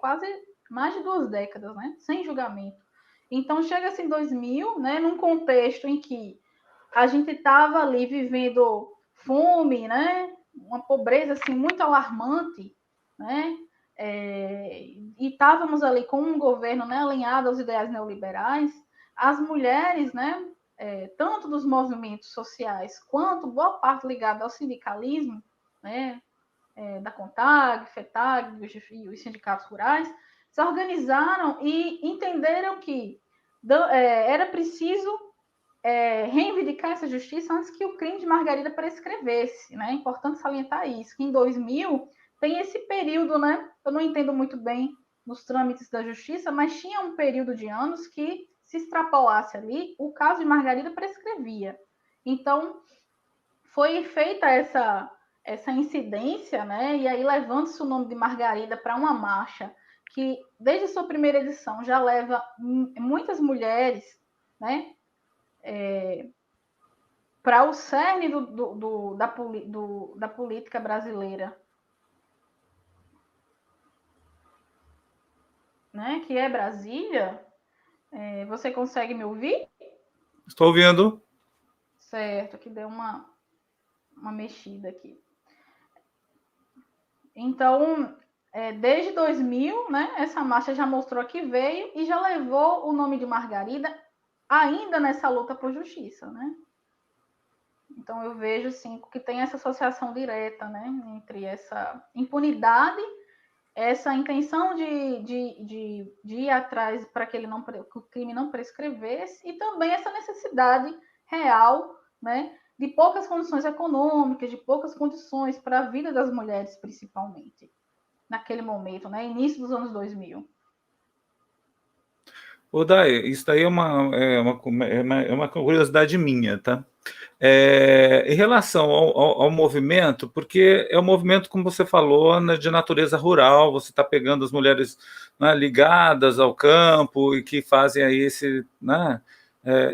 quase mais de 2 décadas, né? Sem julgamento. Então, chega-se em 2000, né? Num contexto em que a gente estava ali vivendo fome, né? Uma pobreza assim muito alarmante, né? E estávamos ali com um governo, né, alinhado aos ideais neoliberais. As mulheres, né, tanto dos movimentos sociais quanto boa parte ligada ao sindicalismo, né, da CONTAG, FETAG e os sindicatos rurais, se organizaram e entenderam que era preciso reivindicar essa justiça antes que o crime de Margarida prescrevesse. Né? É importante salientar isso, que em 2000 tem esse período, né? Eu não entendo muito bem nos trâmites da justiça, mas tinha um período de anos que, se extrapolasse ali, o caso de Margarida prescrevia. Então, foi feita essa incidência, né? E aí levando-se o nome de Margarida para uma marcha que, desde sua primeira edição, já leva muitas mulheres, né? Para o cerne da política brasileira, né, que é Brasília. Você consegue me ouvir? Estou ouvindo. Certo, que deu uma mexida aqui. Então, desde 2000, né, essa marcha já mostrou que veio e já levou o nome de Margarida ainda nessa luta por justiça, né? Então, eu vejo, sim, que tem essa associação direta, né, entre essa impunidade, essa intenção de ir atrás para que o crime não prescrevesse, e também essa necessidade real, né, de poucas condições econômicas, de poucas condições para a vida das mulheres, principalmente, naquele momento, né, início dos anos 2000. Ô, Dai, isso daí é uma curiosidade minha, tá? Em relação ao movimento, porque é um movimento, como você falou, né, de natureza rural, você está pegando as mulheres, né, ligadas ao campo e que fazem aí né,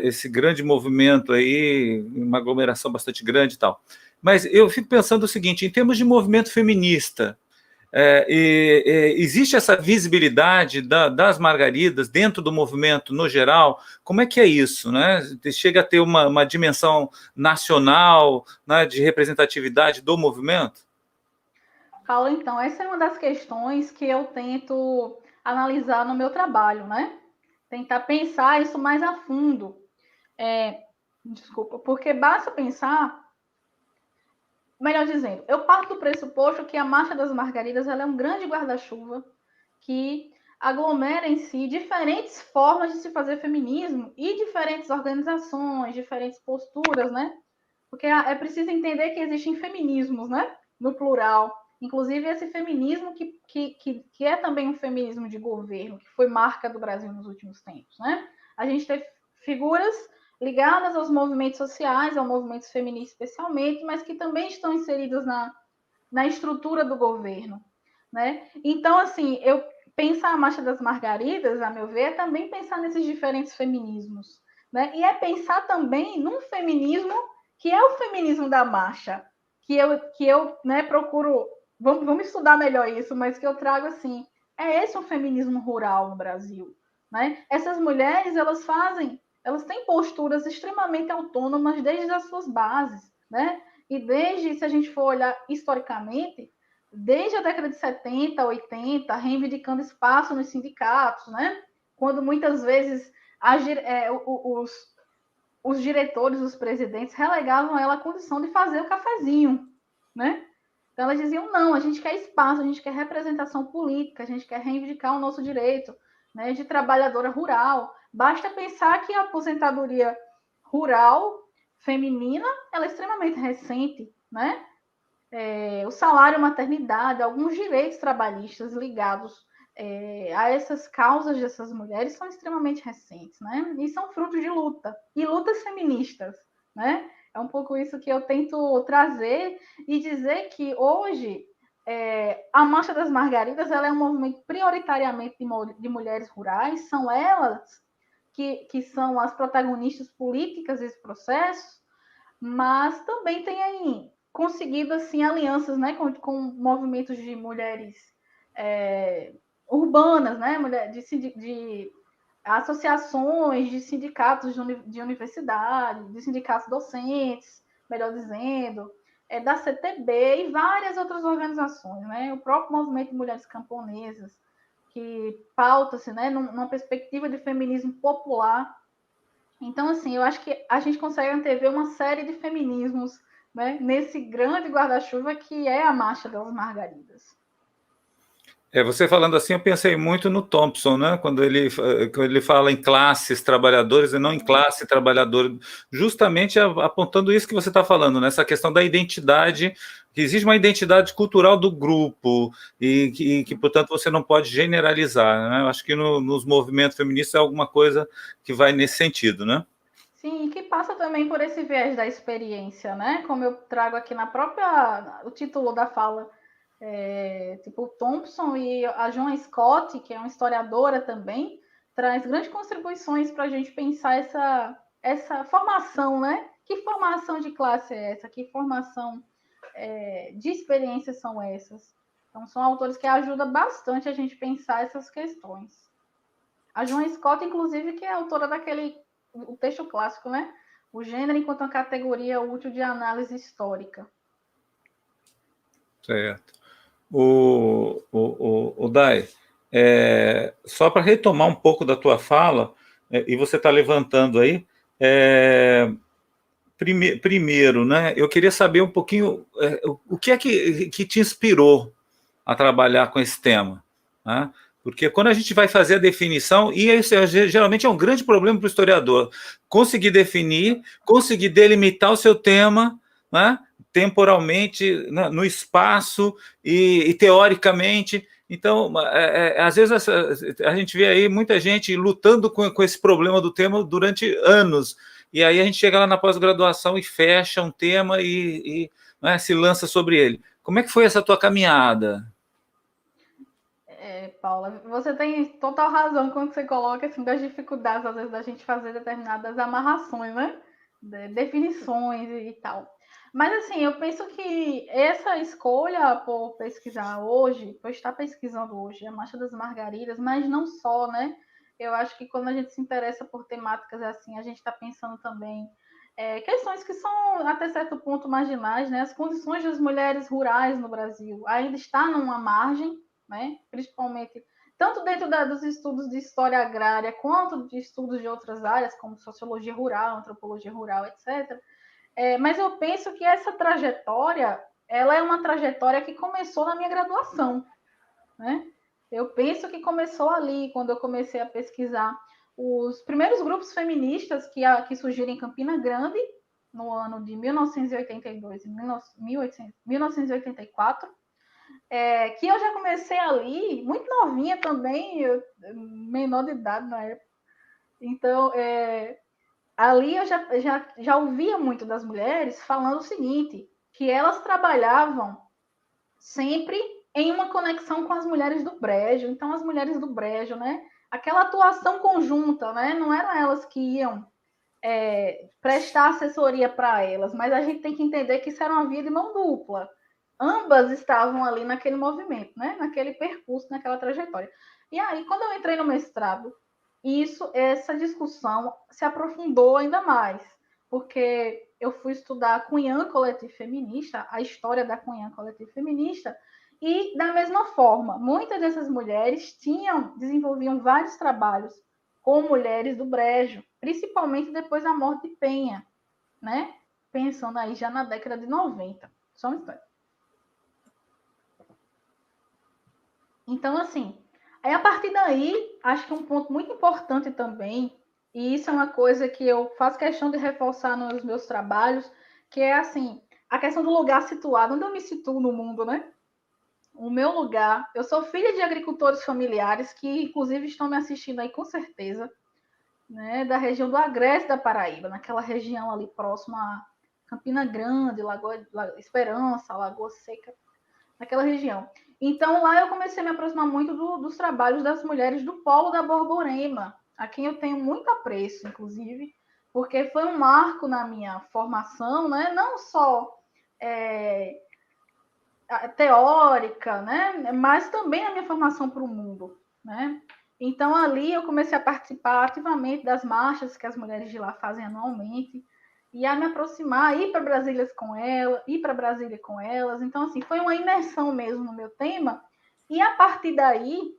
esse grande movimento aí, uma aglomeração bastante grande e tal. Mas eu fico pensando o seguinte, em termos de movimento feminista, existe essa visibilidade das margaridas dentro do movimento no geral? Como é que é isso? Né? Chega a ter uma dimensão nacional, né, de representatividade do movimento? Paulo, então, essa é uma das questões que eu tento analisar no meu trabalho, né? tentar pensar isso mais a fundo. Desculpa, porque basta pensar, melhor dizendo, eu parto do pressuposto que a Marcha das Margaridas ela é um grande guarda-chuva que aglomera em si diferentes formas de se fazer feminismo e diferentes organizações, diferentes posturas, né? Porque é preciso entender que existem feminismos, né? No plural. Inclusive esse feminismo que é também um feminismo de governo, que foi marca do Brasil nos últimos tempos, né? A gente tem figuras ligadas aos movimentos sociais, aos movimentos feministas especialmente, mas que também estão inseridas na estrutura do governo, né? Então, assim, eu pensar a Marcha das Margaridas, a meu ver, é também pensar nesses diferentes feminismos, né? E é pensar também num feminismo que é o feminismo da marcha, que eu né, procuro, vamos estudar melhor isso, mas que eu trago assim, é esse um feminismo rural no Brasil, né? Essas mulheres, elas têm posturas extremamente autônomas desde as suas bases, né? E desde, se a gente for olhar historicamente, desde a década de 70, 80, reivindicando espaço nos sindicatos, né? Quando muitas vezes os diretores, os presidentes relegavam ela à condição de fazer o cafezinho, né? Então elas diziam, não, a gente quer espaço, a gente quer representação política, a gente quer reivindicar o nosso direito, né, de trabalhadora rural. Basta pensar que a aposentadoria rural feminina ela é extremamente recente, né? O salário maternidade, alguns direitos trabalhistas ligados a essas causas dessas mulheres são extremamente recentes, né? E são frutos de luta, e lutas feministas, né? É um pouco isso que eu tento trazer e dizer que hoje a Marcha das Margaridas ela é um movimento prioritariamente de mulheres rurais, são elas que são as protagonistas políticas desse processo, mas também tem aí conseguido assim alianças, né, com movimentos de mulheres urbanas, né, de associações de sindicatos de universidade, de sindicatos docentes, melhor dizendo, da CTB e várias outras organizações, né, o próprio movimento de mulheres camponesas que pauta-se, né, numa perspectiva de feminismo popular. Então, assim, eu acho que a gente consegue antever uma série de feminismos, né, nesse grande guarda-chuva que é a Marcha das Margaridas. Você falando assim, eu pensei muito no Thompson, né? Quando ele fala em classes trabalhadoras e não em classe trabalhadora, justamente apontando isso que você está falando, nessa né? Questão da identidade, que existe uma identidade cultural do grupo e que, portanto, você não pode generalizar, né? Eu acho que nos movimentos feministas é alguma coisa que vai nesse sentido, né? Sim, que passa também por esse viés da experiência, né? Como eu trago aqui na própria o título da fala, tipo o Thompson e a Joan Scott, que é uma historiadora também, traz grandes contribuições para a gente pensar essa formação, né? Que formação de classe é essa? Que formação de experiências são essas? Então, são autores que ajudam bastante a gente pensar essas questões. A Joan Scott, inclusive, que é autora o texto clássico, né? O gênero enquanto uma categoria útil de análise histórica. Certo. O Dai, só para retomar um pouco da tua fala, e você está levantando aí, primeiro, né, eu queria saber um pouquinho o que é que te inspirou a trabalhar com esse tema, né? Porque quando a gente vai fazer a definição, e isso geralmente é um grande problema para o historiador, conseguir definir, conseguir delimitar o seu tema, né, temporalmente, né, no espaço e teoricamente. Então, às vezes a gente vê aí muita gente lutando com esse problema do tema durante anos, e aí a gente chega lá na pós-graduação e fecha um tema né, se lança sobre ele. Como é que foi essa tua caminhada? Paula, você tem total razão quando você coloca assim, das dificuldades, às vezes, da gente fazer determinadas amarrações, né? Definições e tal. Mas, assim, eu penso que essa escolha por pesquisar hoje, por estar pesquisando hoje a Marcha das Margaridas, mas não só, né? Eu acho que quando a gente se interessa por temáticas assim, a gente está pensando também questões que são, até certo ponto, marginais, né? As condições das mulheres rurais no Brasil ainda está numa margem, né? Principalmente tanto dentro dos estudos de história agrária, quanto de estudos de outras áreas, como sociologia rural, antropologia rural, etc. Mas eu penso que essa trajetória, ela é uma trajetória que começou na minha graduação, né? Eu penso que começou ali, quando eu comecei a pesquisar os primeiros grupos feministas que surgiram em Campina Grande, no ano de 1982 e 1984, que eu já comecei ali, muito novinha também, menor de idade na época. Então, ali eu já ouvia muito das mulheres falando o seguinte, que elas trabalhavam sempre em uma conexão com as mulheres do Brejo. Então, as mulheres do Brejo, né? Aquela atuação conjunta, né? Não eram elas que iam prestar assessoria para elas, mas a gente tem que entender que isso era uma via de mão dupla. Ambas estavam ali naquele movimento, né? Naquele percurso, naquela trajetória. E aí, quando eu entrei no mestrado, essa discussão se aprofundou ainda mais, porque eu fui estudar a Cunhã Coletivo Feminista, a história da Cunhã Coletivo Feminista, e da mesma forma, muitas dessas mulheres desenvolviam vários trabalhos com mulheres do Brejo, principalmente depois da morte de Penha, né? Pensando aí já na década de 90. Só um instante. Então, assim, aí a partir daí, acho que um ponto muito importante também, e isso é uma coisa que eu faço questão de reforçar nos meus trabalhos, que é assim, a questão do lugar situado, onde eu me situo no mundo, né? O meu lugar, eu sou filha de agricultores familiares, que inclusive estão me assistindo aí com certeza, né? Da região do Agreste da Paraíba, naquela região ali próxima a Campina Grande, Lagoa Esperança, Lagoa Seca, naquela região. Então, lá eu comecei a me aproximar muito dos trabalhos das mulheres do Polo da Borborema, a quem eu tenho muito apreço, inclusive, porque foi um marco na minha formação, né? Não só teórica, né? Mas também na minha formação para o mundo, né? Então, ali eu comecei a participar ativamente das marchas que as mulheres de lá fazem anualmente, e a me aproximar, ir para Brasília com elas. Então, assim, foi uma imersão mesmo no meu tema, e a partir daí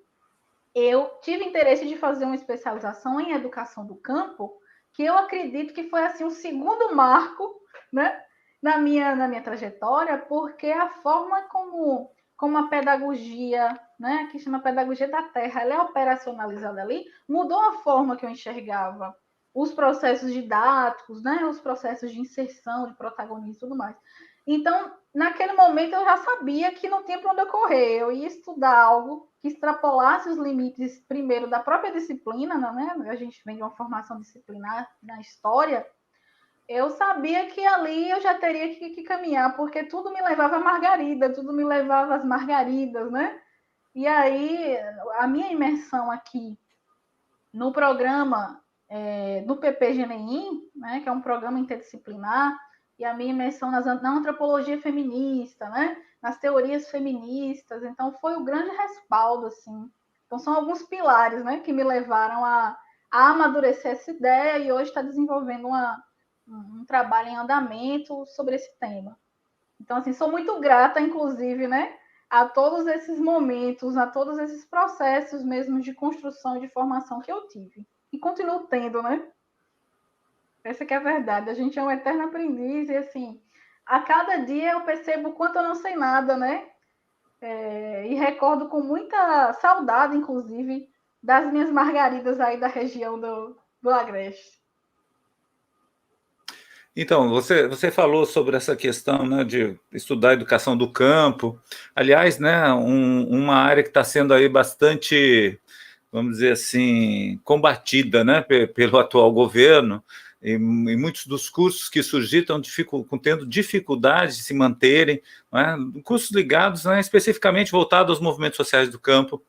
eu tive interesse de fazer uma especialização em educação do campo, que eu acredito que foi assim um segundo marco, né, na minha trajetória, porque a forma como a pedagogia, né, que chama pedagogia da terra, ela é operacionalizada ali, mudou a forma que eu enxergava os processos didáticos, né, os processos de inserção, de protagonismo e tudo mais. Então, naquele momento, eu já sabia que não tinha para onde eu correr. Eu ia estudar algo que extrapolasse os limites, primeiro, da própria disciplina, né? A gente vem de uma formação disciplinar na história. Eu sabia que ali eu já teria que caminhar, porque tudo me levava a Margarida, tudo me levava às Margaridas, né? E aí, a minha imersão aqui no programa do PPGNI, né, que é um programa interdisciplinar, e a minha imersão na antropologia feminista, né, nas teorias feministas, então foi o grande respaldo, assim. Então são alguns pilares, né, que me levaram a amadurecer essa ideia e hoje está desenvolvendo um trabalho em andamento sobre esse tema. Então, assim, sou muito grata, inclusive, né, a todos esses momentos, a todos esses processos mesmo de construção e de formação que eu tive. E continuo tendo, né? Essa que é a verdade. A gente é um eterno aprendiz e, assim, a cada dia eu percebo o quanto eu não sei nada, né? E recordo com muita saudade, inclusive, das minhas margaridas aí da região do Agreste. Então, você falou sobre essa questão, né, de estudar a educação do campo. Aliás, né, uma área que está sendo aí bastante, vamos dizer assim, combatida, né, pelo atual governo, e muitos dos cursos que surgiram estão tendo dificuldade de se manterem, né, cursos ligados, né, especificamente voltados aos movimentos sociais do campo.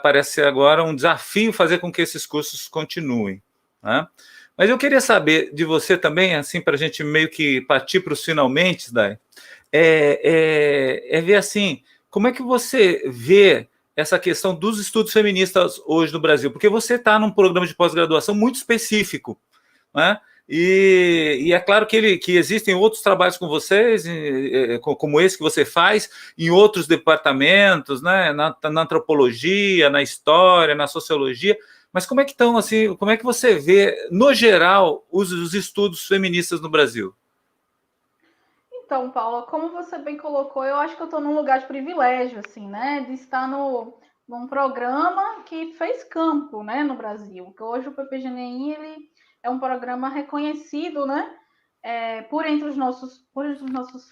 Parece agora um desafio fazer com que esses cursos continuem, né? Mas eu queria saber de você também, assim, para a gente meio que partir para os finalmente, Dai, ver assim, como é que você vê essa questão dos estudos feministas hoje no Brasil? Porque você está num programa de pós-graduação muito específico, né? E é claro que existem outros trabalhos com vocês, como esse que você faz, em outros departamentos, né? Na antropologia, na história, na sociologia. Mas como é que estão, assim, como é que você vê, no geral, os estudos feministas no Brasil? Então, Paula, como você bem colocou, eu acho que eu estou num lugar de privilégio, assim, né? De estar num programa que fez campo, né, no Brasil. Que hoje o PPGNI, ele é um programa reconhecido, né? Por entre os nossos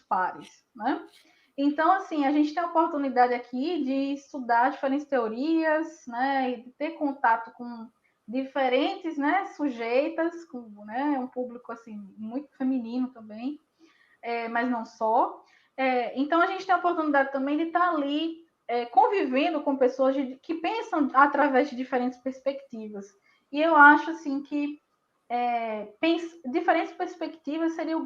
pares, né? Então, assim, a gente tem a oportunidade aqui de estudar diferentes teorias, né? E de ter contato com diferentes, né, sujeitas, com, né, um público, assim, muito feminino também, mas não só. Então, a gente tem a oportunidade também de estar ali convivendo com pessoas que pensam através de diferentes perspectivas. E eu acho assim que diferentes perspectivas seria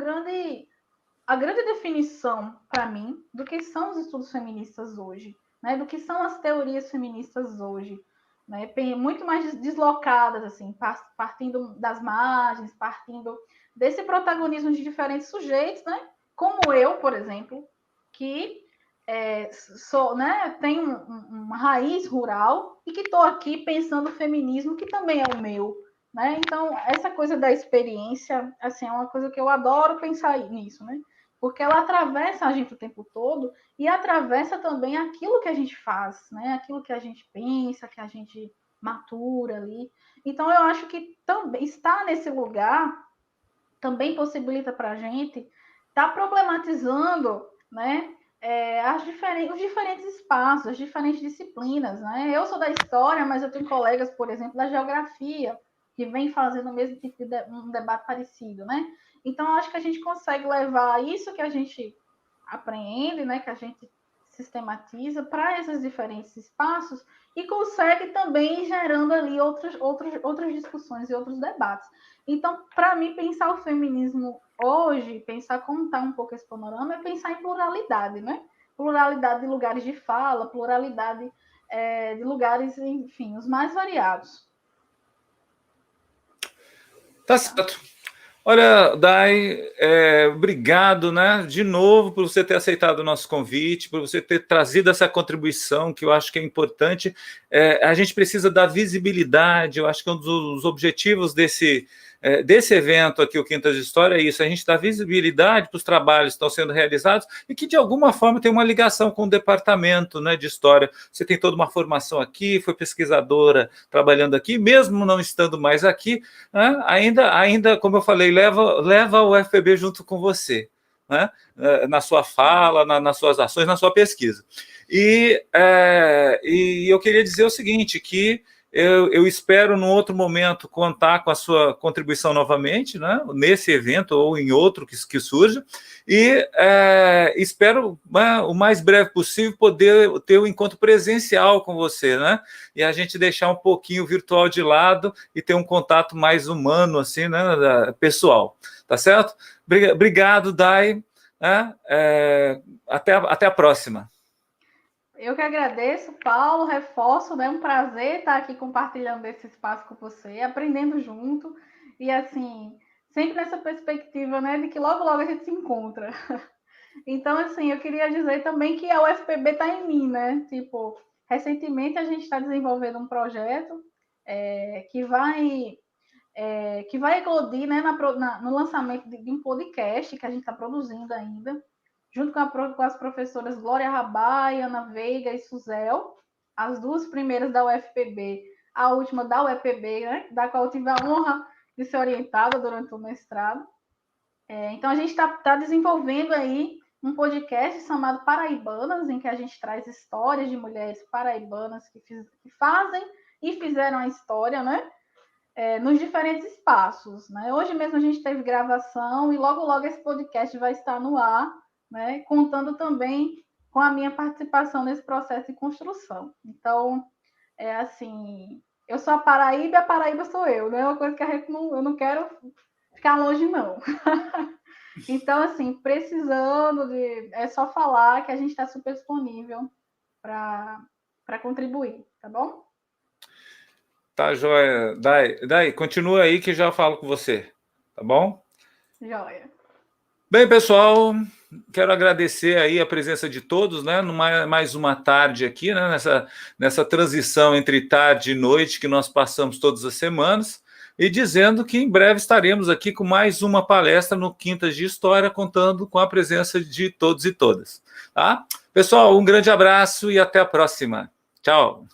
a grande definição para mim do que são os estudos feministas hoje, né? Do que são as teorias feministas hoje, né? Muito mais deslocadas, assim, partindo das margens, partindo desse protagonismo de diferentes sujeitos, né? Como eu, por exemplo, que né, tem uma raiz rural e que estou aqui pensando o feminismo, que também é o meu. Né? Então, essa coisa da experiência, assim, é uma coisa que eu adoro pensar nisso, né? Porque ela atravessa a gente o tempo todo e atravessa também aquilo que a gente faz, né? Aquilo que a gente pensa, que a gente matura ali. Então, eu acho que também estar nesse lugar também possibilita para a gente estar problematizando, né? Os diferentes espaços, as diferentes disciplinas, né? Eu sou da história, mas eu tenho colegas, por exemplo, da geografia, que vem fazendo o mesmo tipo de um debate parecido, né? Então, acho que a gente consegue levar isso que a gente apreende, né? Que a gente sistematiza para esses diferentes espaços e consegue também ir gerando ali outras discussões e outros debates. Então, para mim, pensar o feminismo hoje, pensar como está um pouco esse panorama, é pensar em pluralidade, né? Pluralidade de lugares de fala, pluralidade de lugares, enfim, os mais variados. Tá certo. Olha, Dai, obrigado, né, de novo por você ter aceitado o nosso convite, por você ter trazido essa contribuição que eu acho que é importante. A gente precisa dar visibilidade, eu acho que um dos objetivos desse evento aqui, o Quintas de História, é isso, a gente dá visibilidade para os trabalhos que estão sendo realizados e que, de alguma forma, tem uma ligação com o departamento, né, de História. Você tem toda uma formação aqui, foi pesquisadora trabalhando aqui, mesmo não estando mais aqui, né, ainda, como eu falei, leva o FPB junto com você, né, na sua fala, nas suas ações, na sua pesquisa. E eu queria dizer o seguinte, que eu espero, num outro momento, contar com a sua contribuição novamente, né, nesse evento ou em outro que surja, e espero, né, o mais breve possível, poder ter um encontro presencial com você, né, e a gente deixar um pouquinho o virtual de lado e ter um contato mais humano, assim, né, pessoal. Tá certo? Obrigado, Dai. Né? Até a próxima. Eu que agradeço, Paulo, reforço, né? Um prazer estar aqui compartilhando esse espaço com você, aprendendo junto e assim, sempre nessa perspectiva, né, de que logo logo a gente se encontra. Então, assim, eu queria dizer também que a UFPB está em mim, né? Tipo, recentemente a gente está desenvolvendo um projeto que vai eclodir, né, no lançamento de um podcast que a gente está produzindo ainda, junto com as professoras Glória Rabai, Ana Veiga e Suzel, as duas primeiras da UFPB, a última da UEPB, né, da qual eu tive a honra de ser orientada durante o mestrado. Então, a gente está desenvolvendo aí um podcast chamado Paraibanas, em que a gente traz histórias de mulheres paraibanas que fazem e fizeram a história, né? Nos diferentes espaços. Né? Hoje mesmo a gente teve gravação e logo esse podcast vai estar no ar, né? Contando também com a minha participação nesse processo de construção. Então, assim, eu sou a Paraíba sou eu, né? É uma coisa que eu não quero ficar longe, não. Então, assim, precisando de. É só falar que a gente está super disponível para contribuir, tá bom? Tá, joia. Dai, continua aí que já falo com você. Tá bom? Joia. Bem, pessoal, quero agradecer aí a presença de todos, né? Mais uma tarde aqui, né? Nessa transição entre tarde e noite que nós passamos todas as semanas, e dizendo que em breve estaremos aqui com mais uma palestra no Quintas de História, contando com a presença de todos e todas. Tá? Pessoal, um grande abraço e até a próxima. Tchau.